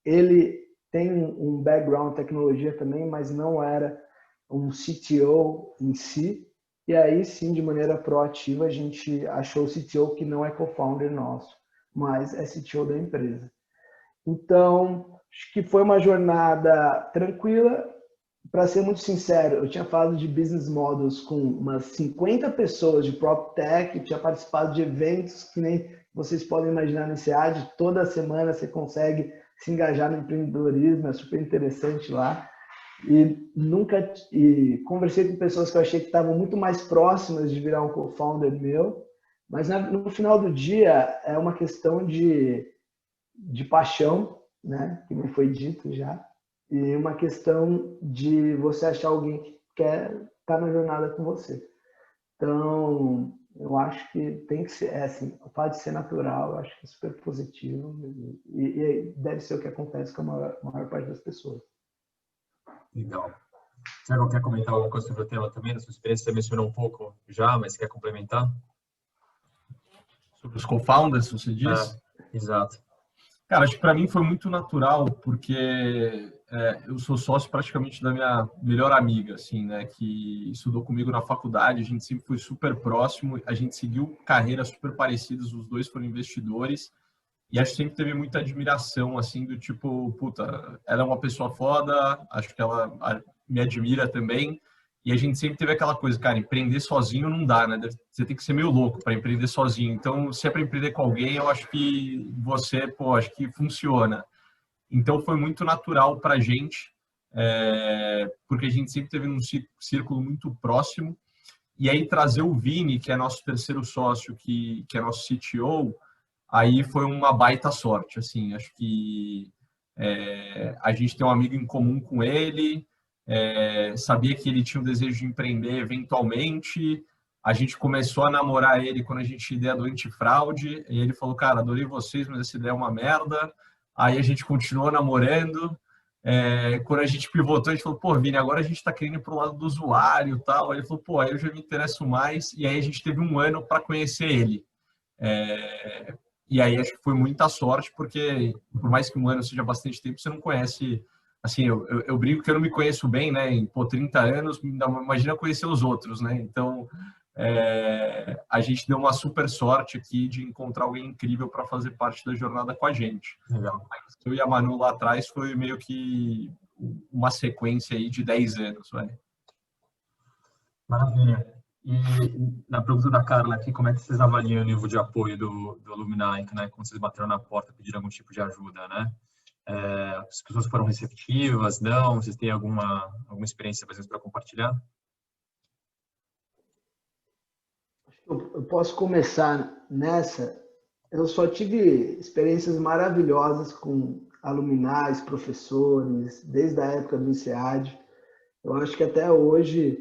Ele tem um background em tecnologia também, mas não era um CTO em si. E aí sim, de maneira proativa, a gente achou o CTO que não é co-founder nosso, mas é CTO da empresa. Então, acho que foi uma jornada tranquila. Para ser muito sincero, eu tinha falado de business models com umas 50 pessoas de prop tech, tinha participado de eventos que nem vocês podem imaginar nesse ad. Toda semana você consegue se engajar no empreendedorismo, é super interessante lá. E conversei com pessoas que eu achei que estavam muito mais próximas de virar um co-founder meu, mas no final do dia é uma questão de paixão, né, que me foi dito já, e uma questão de você achar alguém que quer estar na jornada com você. Então, eu acho que tem que ser, assim, o fato de ser natural, eu acho que é super positivo e deve ser o que acontece com a maior parte das pessoas. Legal. Tiago, quer comentar alguma coisa sobre o tema também? Da sua experiência, você mencionou um pouco já, mas quer complementar? Sobre os co-founders, você diz? Exato. Cara, acho que para mim foi muito natural, porque eu sou sócio praticamente da minha melhor amiga, assim, né, que estudou comigo na faculdade, a gente sempre foi super próximo, a gente seguiu carreiras super parecidas, os dois foram investidores, e acho que sempre teve muita admiração, assim, do tipo, puta, ela é uma pessoa foda, acho que ela me admira também, e a gente sempre teve aquela coisa, cara, empreender sozinho não dá, né? Você tem que ser meio louco para empreender sozinho. Então, se é para empreender com alguém, eu acho que você, pô, acho que funciona. Então, foi muito natural para a gente, porque a gente sempre teve um círculo muito próximo. E aí, trazer o Vini, que é nosso terceiro sócio, que é nosso CTO, aí foi uma baita sorte, assim. Acho que a gente tem um amigo em comum com ele, sabia que ele tinha o desejo de empreender eventualmente. A gente começou a namorar ele quando a gente tinha ideia do antifraude, e ele falou, cara, adorei vocês, mas essa ideia é uma merda. Aí a gente continuou namorando. Quando a gente pivotou, a gente falou, pô, Vini, agora a gente está querendo ir pro lado do usuário e tal. Aí ele falou, pô, aí eu já me interesso mais. E aí a gente teve um ano para conhecer ele. E aí acho que foi muita sorte, porque por mais que um ano seja bastante tempo, você não conhece. Assim, eu brinco que eu não me conheço bem, né? Em 30 anos, imagina conhecer os outros, né? Então, a gente deu uma super sorte aqui de encontrar alguém incrível para fazer parte da jornada com a gente. Legal. Eu e a Manu lá atrás foi meio que uma sequência aí de 10 anos, né? Maravilha. E na pergunta da Carla aqui, como é que vocês avaliam o nível de apoio do Alumni, né? Quando vocês bateram na porta pedindo algum tipo de ajuda, né? As pessoas foram receptivas, não? Vocês têm alguma experiência, por exemplo, para compartilhar? Eu posso começar nessa. Eu só tive experiências maravilhosas com alumni, professores, desde a época do INSEAD. Eu acho que até hoje,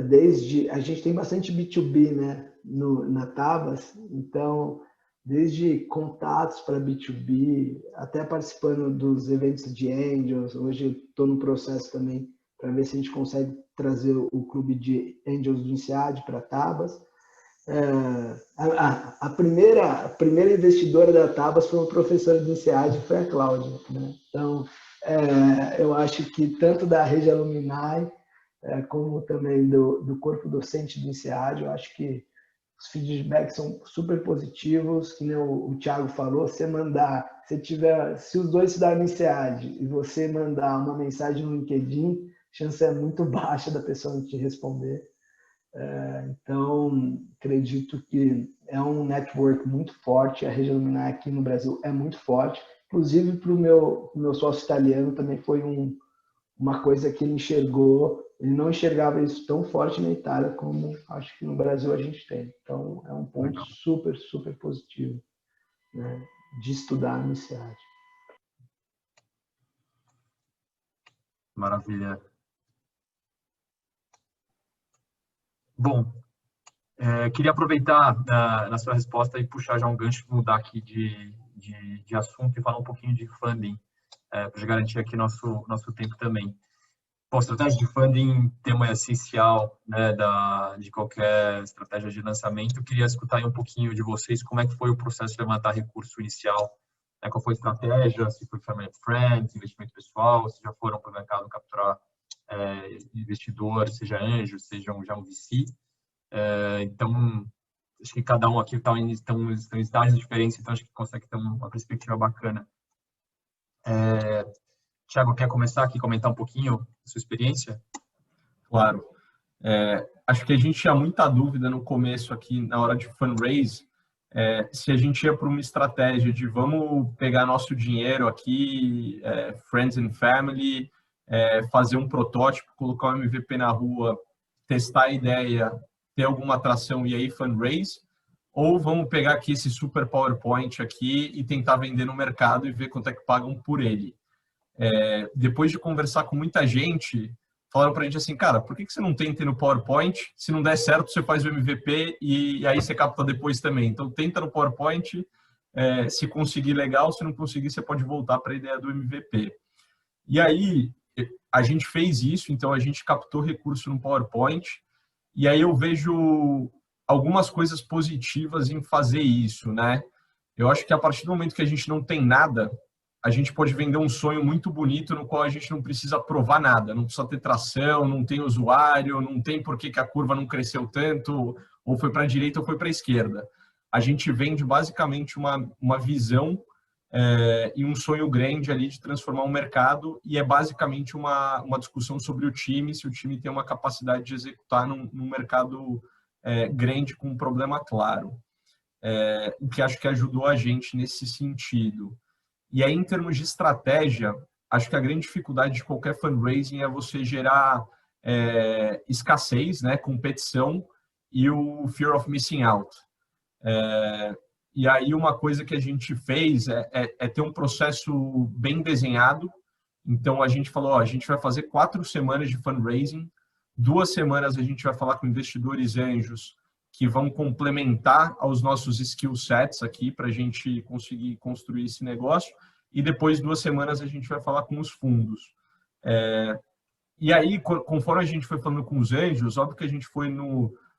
desde a gente tem bastante B2B, né, na Tabas, então desde contatos para B2B, até participando dos eventos de Angels. Hoje estou no processo também para ver se a gente consegue trazer o clube de Angels do INSEAD para Tabas. A primeira investidora da Tabas foi uma professora do INSEAD, foi a Cláudia, né? Então, eu acho que tanto da rede Alumni, como também do corpo docente do INSEAD, eu acho que os feedbacks são super positivos, que nem o Thiago falou, se os dois se darem no INSEAD e você mandar uma mensagem no LinkedIn, a chance é muito baixa da pessoa não te responder. Então, acredito que é um network muito forte, a rede Alumni aqui no Brasil é muito forte, inclusive para o meu sócio italiano também foi uma coisa que ele enxergou, ele não enxergava isso tão forte na Itália como acho que no Brasil a gente tem. Então, é um ponto super, super positivo, né, de estudar no INSEAD. Maravilha. Bom, queria aproveitar na sua resposta e puxar já um gancho, mudar aqui de assunto e falar um pouquinho de funding, para garantir aqui nosso tempo também. Bom, estratégia de funding, tema essencial, né, de qualquer estratégia de lançamento. Eu queria escutar aí um pouquinho de vocês, como é que foi o processo de levantar recurso inicial, né, qual foi a estratégia, se foi family friends, investimento pessoal, se já foram para o mercado capturar investidor, seja anjo, seja já um VC. Então, acho que cada um aqui estão em estágios diferentes, então acho que consegue ter uma perspectiva bacana. Thiago, quer começar aqui, comentar um pouquinho a sua experiência? Claro. Acho que a gente tinha muita dúvida no começo aqui, na hora de fundraise, se a gente ia para uma estratégia de vamos pegar nosso dinheiro aqui, friends and family, fazer um protótipo, colocar um MVP na rua, testar a ideia, ter alguma atração e aí fundraise, ou vamos pegar aqui esse super PowerPoint aqui e tentar vender no mercado e ver quanto é que pagam por ele. Depois de conversar com muita gente, falaram pra gente assim, cara, por que você não tenta no PowerPoint? Se não der certo, você faz o MVP e aí você capta depois também. Então, tenta no PowerPoint, se conseguir, legal. Se não conseguir, você pode voltar para a ideia do MVP. E aí, a gente fez isso, então a gente captou recurso no PowerPoint e aí eu vejo algumas coisas positivas em fazer isso, né? Eu acho que a partir do momento que a gente não tem nada, a gente pode vender um sonho muito bonito no qual a gente não precisa provar nada, não precisa ter tração, não tem usuário, não tem por que a curva não cresceu tanto, ou foi para a direita ou foi para a esquerda. A gente vende basicamente uma visão e um sonho grande ali de transformar o mercado e é basicamente uma discussão sobre o time, se o time tem uma capacidade de executar num mercado grande com um problema claro. O que acho que ajudou a gente nesse sentido. E aí, em termos de estratégia, acho que a grande dificuldade de qualquer fundraising é você gerar escassez, né, competição e o fear of missing out. E aí, uma coisa que a gente fez é ter um processo bem desenhado. Então, a gente falou, a gente vai fazer 4 semanas de fundraising, 2 semanas a gente vai falar com investidores anjos que vão complementar aos nossos skill sets aqui para a gente conseguir construir esse negócio. E depois, 2 semanas, a gente vai falar com os fundos. E aí, conforme a gente foi falando com os anjos, óbvio que a gente foi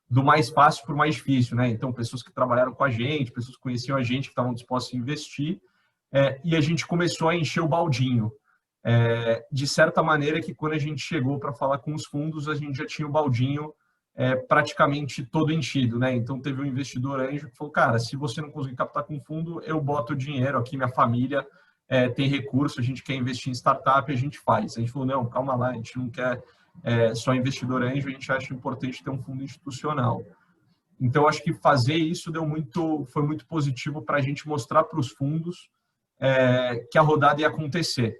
do mais fácil para o mais difícil, né? Então, pessoas que trabalharam com a gente, pessoas que conheciam a gente, que estavam dispostas a investir. E a gente começou a encher o baldinho. De certa maneira que quando a gente chegou para falar com os fundos, a gente já tinha o baldinho praticamente todo enchido, né? Então teve um investidor anjo que falou, cara, se você não conseguir captar com fundo, eu boto o dinheiro aqui, minha família tem recurso, a gente quer investir em startup, a gente faz. A gente falou, não, calma lá, a gente não quer só investidor anjo, a gente acha importante ter um fundo institucional. Então acho que fazer isso foi muito positivo para a gente mostrar para os fundos que a rodada ia acontecer.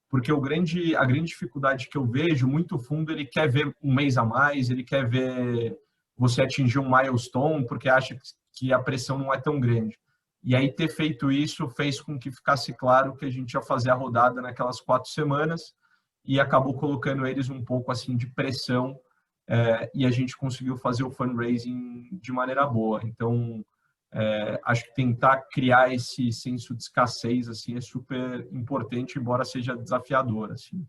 Porque a grande dificuldade que eu vejo, muito fundo, ele quer ver um mês a mais, ele quer ver você atingir um milestone, porque acha que a pressão não é tão grande. E aí ter feito isso fez com que ficasse claro que a gente ia fazer a rodada naquelas 4 semanas e acabou colocando eles um pouco assim de pressão e a gente conseguiu fazer o fundraising de maneira boa. Então, acho que tentar criar esse senso de escassez assim é super importante, embora seja desafiador assim.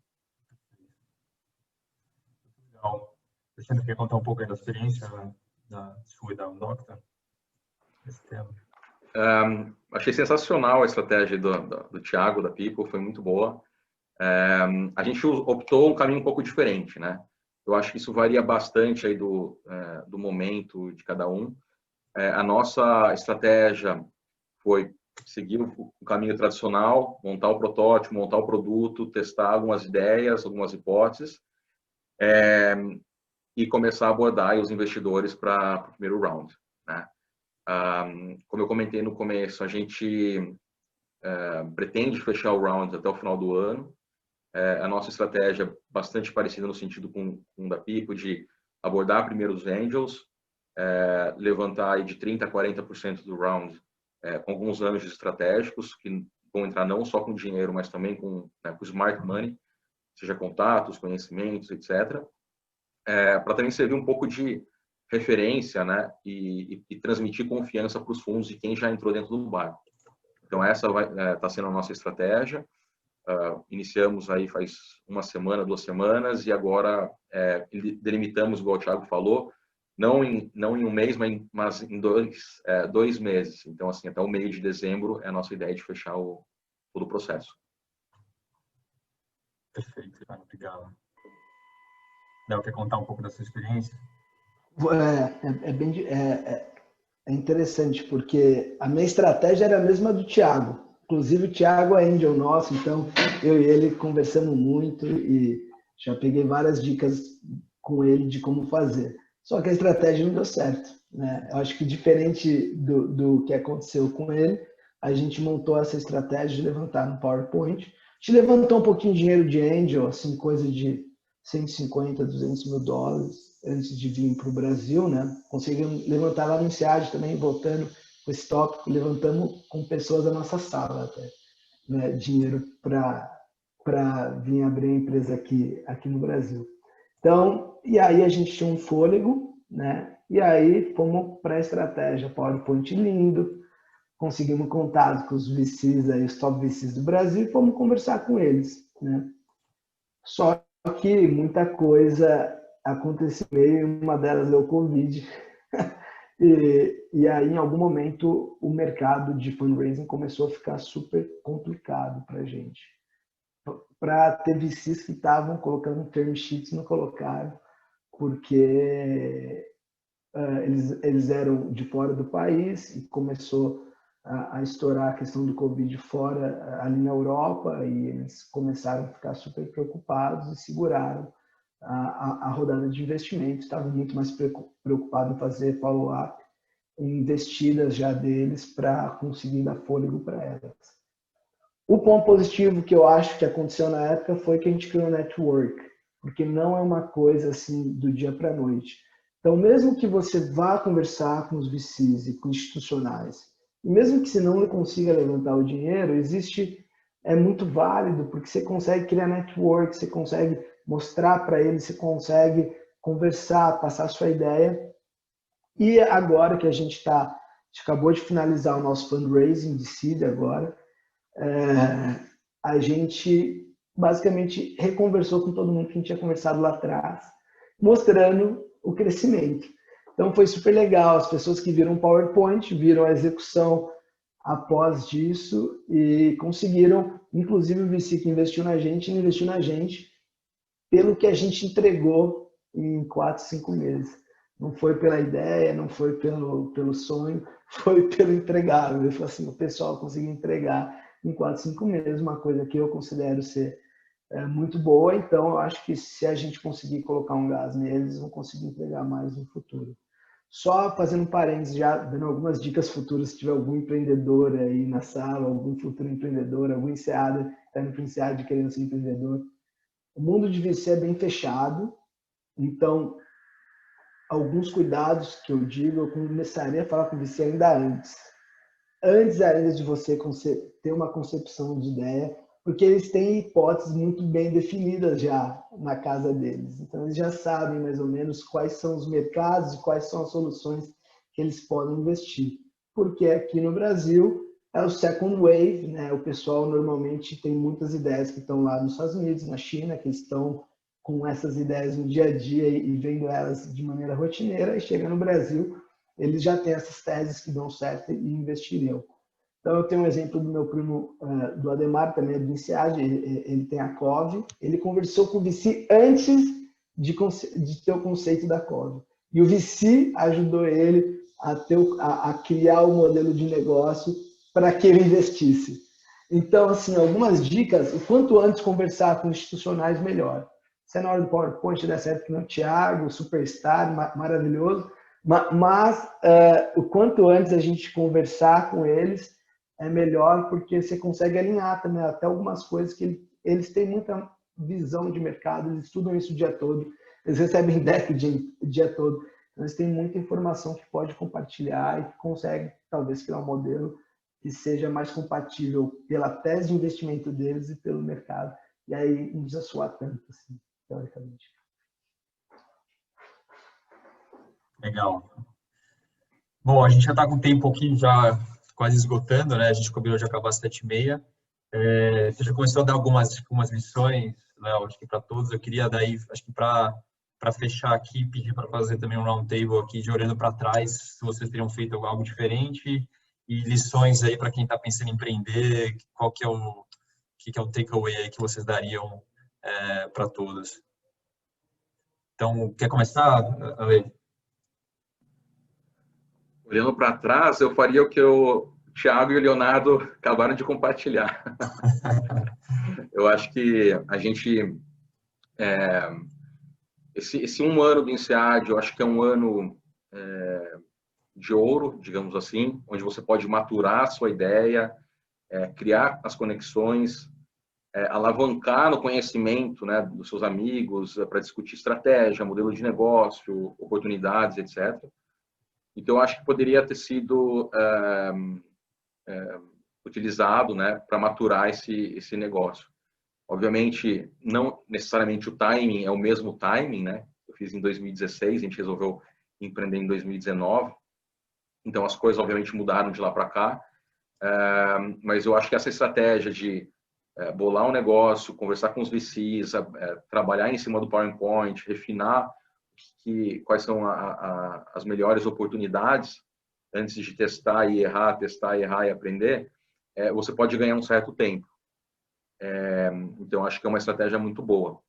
Legal. Você quer contar um pouco aí da experiência da sua e da Undocta? Esse tema. Achei sensacional a estratégia do Thiago, da People, foi muito boa. A gente optou um caminho um pouco diferente, né? Eu acho que isso varia bastante aí do momento de cada um. A nossa estratégia foi seguir o caminho tradicional, montar o protótipo, montar o produto, testar algumas ideias, algumas hipóteses e começar a abordar os investidores para o primeiro round, né? Como eu comentei no começo, a gente pretende fechar o round até o final do ano. A nossa estratégia é bastante parecida no sentido com da People, de abordar primeiro os angels, levantar aí de 30% a 40% do round com alguns anjos estratégicos que vão entrar não só com dinheiro, mas também com smart money, seja contatos, conhecimentos, etc. Para também servir um pouco de referência, né, e transmitir confiança para os fundos de quem já entrou dentro do barco. Então essa está sendo a nossa estratégia. Iniciamos aí faz 1 semana, 2 semanas e agora delimitamos, igual o Thiago falou, não em 1 mês, mas em 2 meses. Então, assim, até o meio de dezembro é a nossa ideia de fechar todo o processo. Perfeito, obrigado. Léo, quer contar um pouco da sua experiência? É interessante, porque a minha estratégia era a mesma do Thiago. Inclusive, o Thiago é angel nosso, então eu e ele conversamos muito e já peguei várias dicas com ele de como fazer. Só que a estratégia não deu certo, né? Eu acho que diferente do que aconteceu com ele, a gente montou essa estratégia de levantar no PowerPoint. A gente levantou um pouquinho de dinheiro de angel, assim, coisa de 150, 200 mil dólares antes de vir para o Brasil, né? Conseguimos levantar lá no INSEAD também, voltando com esse tópico, levantamos com pessoas da nossa sala até, né? Dinheiro para vir abrir a empresa aqui no Brasil. Então, e aí a gente tinha um fôlego, né? E aí fomos para a estratégia, PowerPoint lindo, conseguimos contato com os VCs, aí, os top VCs do Brasil, e fomos conversar com eles, né? Só que muita coisa aconteceu meio, uma delas é o Covid. E aí, em algum momento, o mercado de fundraising começou a ficar super complicado para a gente. Para ter VCs que estavam colocando term sheets, não colocaram, porque eles eram de fora do país e começou a estourar a questão do Covid fora, ali na Europa, e eles começaram a ficar super preocupados e seguraram a rodada de investimento, estavam muito mais preocupados em fazer follow-up, investidas já deles para conseguir dar fôlego para elas. O ponto positivo que eu acho que aconteceu na época foi que a gente criou um network, porque não é uma coisa assim do dia para a noite. Então, mesmo que você vá conversar com os VCs e com institucionais, e mesmo que você não consiga levantar o dinheiro, é muito válido, porque você consegue criar network, você consegue mostrar para eles, você consegue conversar, passar a sua ideia. E agora que a gente acabou de finalizar o nosso fundraising de seed agora, a gente basicamente reconversou com todo mundo que a gente tinha conversado lá atrás, mostrando o crescimento. Então foi super legal, as pessoas que viram o PowerPoint, viram a execução após disso e conseguiram, inclusive o VC que investiu na gente pelo que a gente entregou em 4, 5 meses. Não foi pela ideia, não foi pelo sonho, foi pelo entregável. Eu falei assim, o pessoal conseguiu entregar em 4, 5 meses, uma coisa que eu considero ser muito boa. Então, eu acho que se a gente conseguir colocar um gás neles, vão conseguir entregar mais no futuro. Só fazendo um parênteses, já dando algumas dicas futuras, se tiver algum empreendedor aí na sala, algum futuro empreendedor, algum INSEAD, está no INSEAD querendo ser empreendedor. O mundo de VC é bem fechado, então, alguns cuidados que eu digo, eu começaria a falar com o VC ainda antes. Antes ainda de você ter uma concepção de ideia, porque eles têm hipóteses muito bem definidas já na casa deles. Então, eles já sabem mais ou menos quais são os mercados e quais são as soluções que eles podem investir. Porque aqui no Brasil é o second wave, né? O pessoal normalmente tem muitas ideias que estão lá nos Estados Unidos, na China, que estão com essas ideias no dia a dia e vendo elas de maneira rotineira, e chega no Brasil, eles já têm essas teses que dão certo e investiriam. Então, eu tenho um exemplo do meu primo, do Ademar, também é do INSEAD, ele tem a COV, ele conversou com o VC antes de ter o conceito da COV. E o VC ajudou ele a criar o modelo de negócio para que ele investisse. Então, assim, algumas dicas, o quanto antes conversar com institucionais, melhor. Se é na hora do PowerPoint, dá certo que não, Thiago, superstar, maravilhoso, mas o quanto antes a gente conversar com eles, é melhor, porque você consegue alinhar também até algumas coisas que eles têm muita visão de mercado, eles estudam isso o dia todo, eles recebem deck o dia todo, então eles têm muita informação que pode compartilhar e que consegue, talvez, criar um modelo que seja mais compatível pela tese de investimento deles e pelo mercado. E aí não precisa suar tanto, assim, teoricamente. Legal. Bom, a gente já está com o tempo aqui já quase esgotando, né? A gente combinou de acabar às 7h30. Você já começou a dar algumas lições, Léo, acho que para todos. Eu queria daí, acho que para fechar aqui, pedir para fazer também um round table aqui de olhando para trás, se vocês teriam feito algo diferente e lições aí para quem está pensando em empreender, qual que é o takeaway aí que vocês dariam para todos. Então, quer começar, Ale? Olhando para trás, eu faria o que o Thiago e o Leonardo acabaram de compartilhar. Eu acho que a gente... Esse 1 ano do INSEAD, eu acho que é um ano de ouro, digamos assim, onde você pode maturar a sua ideia, criar as conexões, alavancar no conhecimento, né, dos seus amigos, para discutir estratégia, modelo de negócio, oportunidades, etc. Então, eu acho que poderia ter sido utilizado, né, para maturar esse negócio. Obviamente, não necessariamente o timing é o mesmo timing, né? Eu fiz em 2016, a gente resolveu empreender em 2019. Então, as coisas, obviamente, mudaram de lá para cá. Mas eu acho que essa estratégia de bolar um negócio, conversar com os VCs, trabalhar em cima do PowerPoint, refinar quais são as melhores oportunidades antes de testar e errar e aprender, você pode ganhar um certo tempo. Então, acho que é uma estratégia muito boa.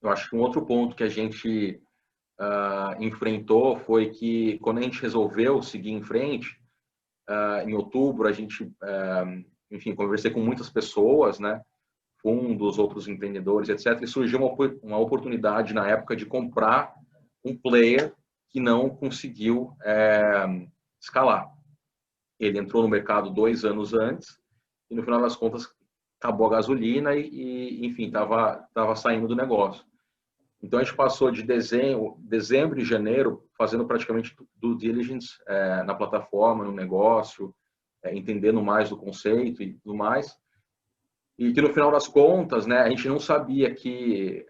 Eu acho que um outro ponto que a gente enfrentou foi que, quando a gente resolveu seguir em frente, em outubro, a gente, enfim, conversei com muitas pessoas, né, fundos, outros empreendedores, etc., e surgiu uma oportunidade na época de comprar um player que não conseguiu escalar. Ele entrou no mercado 2 anos antes e, no final das contas, acabou a gasolina e enfim, estava saindo do negócio. Então, a gente passou de dezembro e janeiro fazendo praticamente due diligence na plataforma, no negócio, entendendo mais do conceito e tudo mais. E que, no final das contas, né, a gente não sabia que,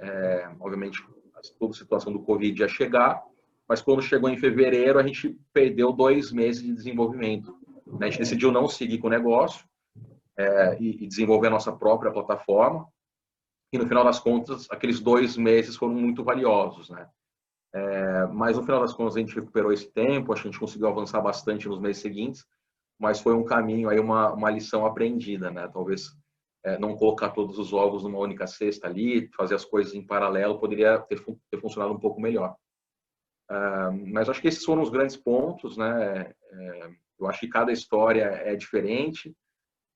obviamente, toda a situação do Covid ia chegar, mas quando chegou em fevereiro, a gente perdeu 2 meses de desenvolvimento. A gente decidiu não seguir com o negócio e desenvolver a nossa própria plataforma. E, no final das contas, aqueles 2 meses foram muito valiosos, né? Mas, no final das contas, a gente recuperou esse tempo, acho que a gente conseguiu avançar bastante nos meses seguintes, mas foi um caminho, aí uma lição aprendida, né? Talvez não colocar todos os ovos numa única cesta ali, fazer as coisas em paralelo, poderia ter funcionado um pouco melhor. Mas acho que esses foram os grandes pontos, né? Eu acho que cada história é diferente,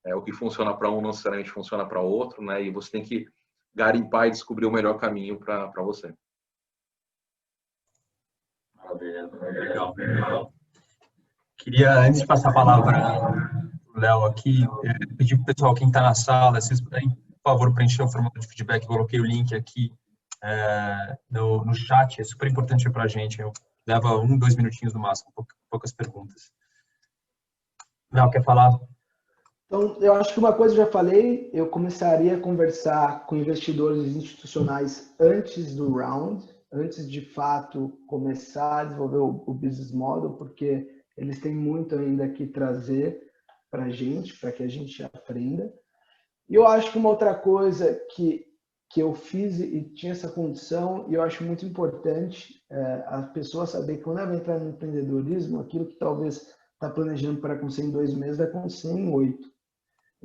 o que funciona para um não necessariamente funciona para outro, né? E você tem que garimpar e descobrir o melhor caminho para você. Legal. Queria, antes de passar a palavra para o Léo aqui, pedir para o pessoal, quem está na sala, se vocês puderem, por favor, preencher o formulário de feedback. Coloquei o link aqui no chat, é super importante para a gente. Leva 1, 2 minutinhos no máximo, poucas perguntas. Léo, quer falar? Então, eu acho que uma coisa eu já falei, eu começaria a conversar com investidores institucionais antes do round, antes de fato começar a desenvolver o business model, porque eles têm muito ainda que trazer para a gente, para que a gente aprenda. E eu acho que uma outra coisa que eu fiz e tinha essa condição, e eu acho muito importante a pessoa saber que quando ela vai entrar no empreendedorismo, aquilo que talvez está planejando para acontecer em 2 meses vai acontecer em 8.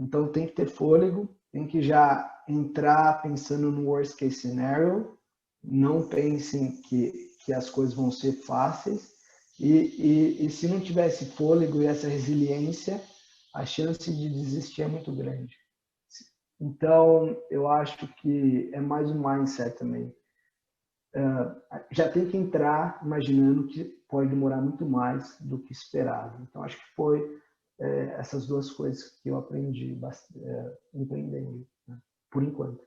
Então, tem que ter fôlego, tem que já entrar pensando no worst case scenario, não pensem que as coisas vão ser fáceis, e se não tivesse fôlego e essa resiliência, a chance de desistir é muito grande. Então, eu acho que é mais um mindset também. Já tem que entrar imaginando que pode demorar muito mais do que esperado. Então, acho que foi essas 2 coisas que eu aprendi empreendendo, né? Por enquanto.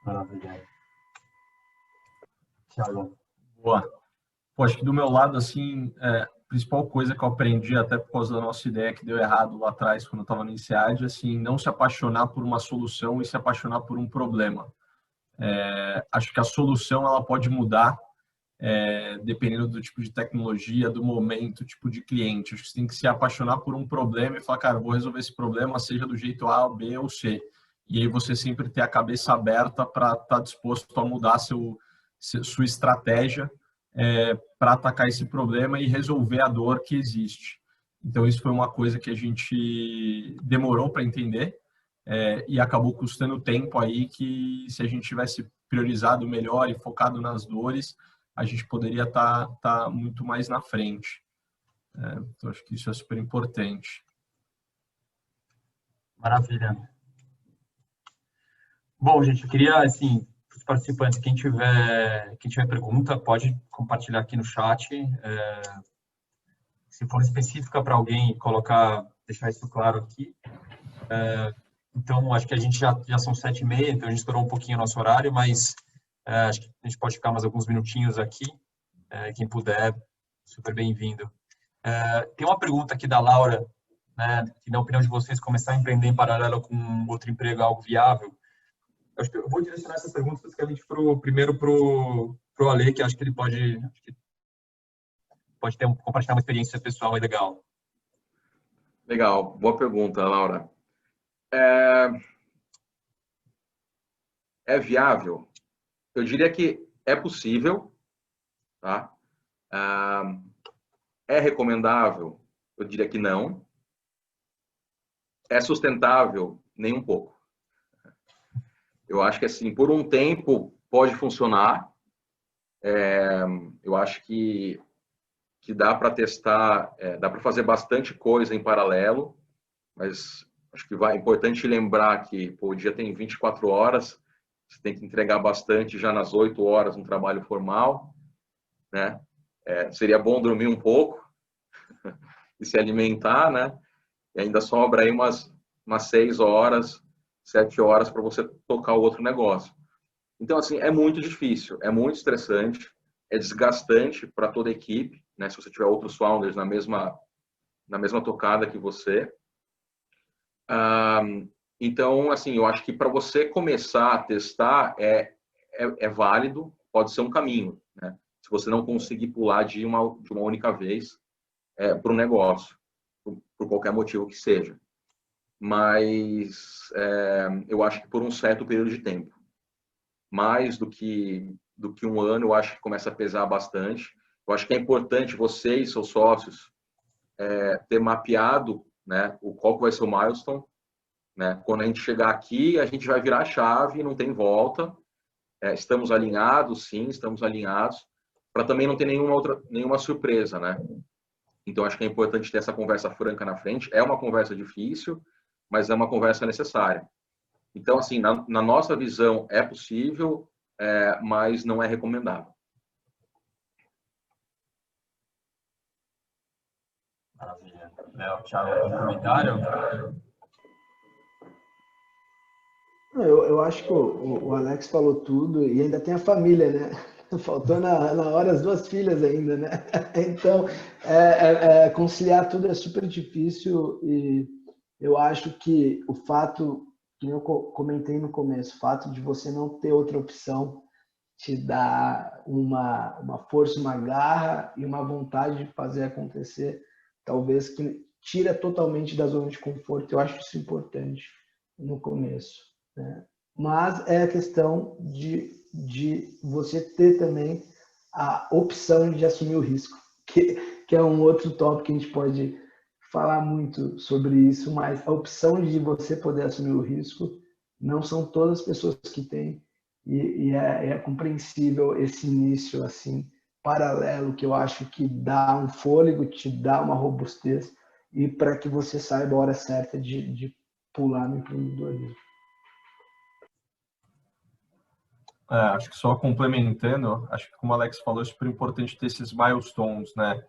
Maravilha. Thiago. Boa. Pô, acho que do meu lado, assim, a principal coisa que eu aprendi, até por causa da nossa ideia que deu errado lá atrás, quando eu estava no INSEAD, assim, não se apaixonar por uma solução e se apaixonar por um problema. Acho que a solução ela pode mudar dependendo do tipo de tecnologia, do momento, tipo de cliente. Acho que você tem que se apaixonar por um problema e falar, cara, vou resolver esse problema, seja do jeito A, B ou C. E aí você sempre ter a cabeça aberta para estar disposto a mudar sua estratégia para atacar esse problema e resolver a dor que existe. Então, isso foi uma coisa que a gente demorou para entender e acabou custando tempo aí que, se a gente tivesse priorizado melhor e focado nas dores, a gente poderia estar muito mais na frente. Então, acho que isso é super importante. Maravilha. Bom, gente, eu queria, assim, os participantes, quem tiver pergunta, pode compartilhar aqui no chat. Se for específica para alguém, deixar isso claro aqui. Então, acho que a gente já são 7h30, então a gente estourou um pouquinho o nosso horário, mas acho que a gente pode ficar mais alguns minutinhos aqui. Quem puder, super bem-vindo. Tem uma pergunta aqui da Laura, né, que na opinião de vocês, começar a empreender em paralelo com outro emprego é algo viável? Acho que eu vou direcionar essas perguntas basicamente primeiro para o Ale, que acho que ele pode compartilhar uma experiência pessoal aí legal. Legal, boa pergunta, Laura. É viável? Eu diria que é possível, tá? É recomendável? Eu diria que não. É sustentável? Nem um pouco. Eu acho que, assim, por um tempo pode funcionar. Eu acho que dá para testar, dá para fazer bastante coisa em paralelo, mas acho que é importante lembrar que o dia tem 24 horas, você tem que entregar bastante já nas 8 horas no trabalho formal, né? Seria bom dormir um pouco e se alimentar, né? E ainda sobra aí umas 6 horas, 7 horas para você tocar o outro negócio. Então, assim, é muito difícil, é muito estressante, é desgastante para toda a equipe, né? Se você tiver outros founders na mesma tocada que você. Então, assim, eu acho que para você começar a testar é válido, pode ser um caminho, né? Se você não conseguir pular de uma única vez para um negócio, por qualquer motivo que seja. Mas eu acho que por um certo período de tempo. Mais do que um ano, eu acho que começa a pesar bastante. Eu acho que é importante você e seus sócios ter mapeado, né, qual vai ser o milestone, né? Quando a gente chegar aqui, a gente vai virar a chave, não tem volta. Estamos alinhados, sim, estamos alinhados, para também não ter nenhuma surpresa, né? Então, acho que é importante ter essa conversa franca na frente. É uma conversa difícil, mas é uma conversa necessária. Então, assim, na nossa visão, é possível, mas não é recomendável. Maravilha. Léo, Thiago, algum comentário? Eu acho que o Alex falou tudo e ainda tem a família, né? Faltou na hora as 2 filhas ainda, né? Então, conciliar tudo é super difícil e eu acho que o fato, que eu comentei no começo, o fato de você não ter outra opção te dá uma força, uma garra e uma vontade de fazer acontecer, talvez que tira totalmente da zona de conforto. Eu acho isso importante no começo, né? Mas é a questão de você ter também a opção de assumir o risco, que é um outro tópico que a gente pode falar muito sobre isso, mas a opção de você poder assumir o risco não são todas as pessoas que têm, e é compreensível esse início assim paralelo, que eu acho que dá um fôlego, te dá uma robustez, e para que você saiba a hora certa de pular no empreendedorismo. Acho que só complementando, acho que como o Alex falou, é super importante ter esses milestones, né?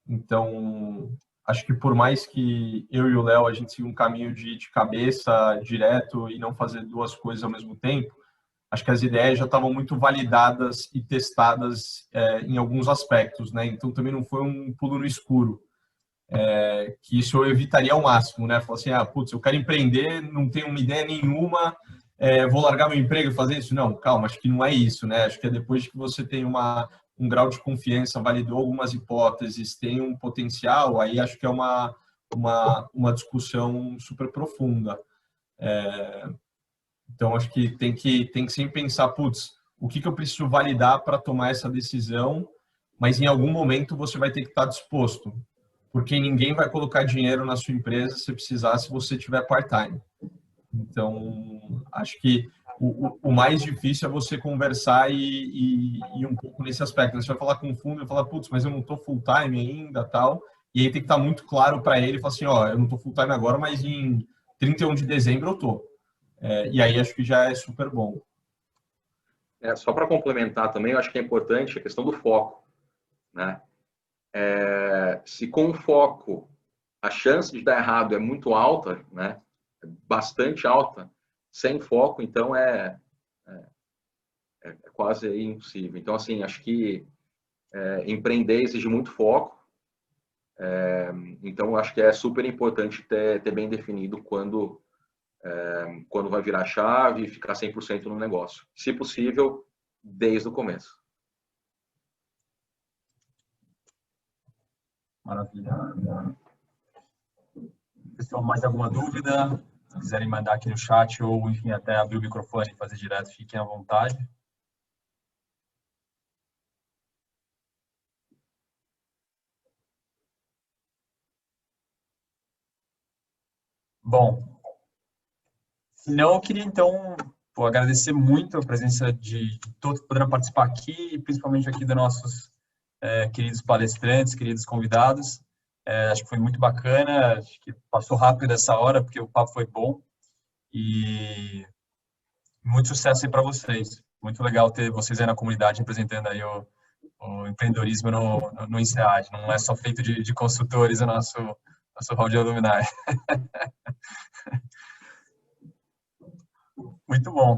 Então, acho que por mais que eu e o Léo a gente siga um caminho de cabeça direto e não fazer 2 coisas ao mesmo tempo, acho que as ideias já estavam muito validadas e testadas em alguns aspectos, né? Então, também não foi um pulo no escuro, que isso eu evitaria ao máximo, né? Falar assim, putz, eu quero empreender, não tenho uma ideia nenhuma, vou largar meu emprego e fazer isso? Não, calma, acho que não é isso, né? Acho que é depois que você tem um grau de confiança, validou algumas hipóteses, tem um potencial, aí acho que é uma discussão super profunda. Então, acho que tem que sempre pensar, putz, o que eu preciso validar para tomar essa decisão, mas em algum momento você vai ter que estar disposto, porque ninguém vai colocar dinheiro na sua empresa se precisar, se você tiver part-time. Então, acho que o mais difícil é você conversar e um pouco nesse aspecto. Você vai falar com o fundo e falar, putz, mas eu não estou full-time ainda, tal. E E aí tem que estar muito claro para ele, falar assim, ó, eu não estou full time agora, mas em 31 de dezembro eu tô. E aí acho que já é super bom. Só para complementar também, eu acho que é importante a questão do foco, né? Se com foco a chance de dar errado é muito alta, né? Bastante alta, sem foco, então é quase impossível. Então, assim, acho que empreender exige muito foco. Então, acho que é super importante ter bem definido quando vai virar a chave e ficar 100% no negócio. Se possível, desde o começo. Maravilha. Pessoal, mais alguma dúvida? Se quiserem mandar aqui no chat ou, enfim, até abrir o microfone e fazer direto, fiquem à vontade. Bom, se não, eu queria então agradecer muito a presença de todos que puderam participar aqui, e principalmente aqui dos nossos queridos palestrantes, queridos convidados. Acho que foi muito bacana, acho que passou rápido essa hora, porque o papo foi bom. E muito sucesso aí para vocês. Muito legal ter vocês aí na comunidade representando aí o empreendedorismo no INSEAD. Não é só feito de consultores o nosso hall de alumni. Muito bom.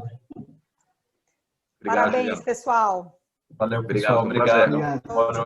Obrigado, Parabéns, Juliano. pessoal. Valeu, pessoal. Obrigado, foi um prazer. Obrigado. Boa noite.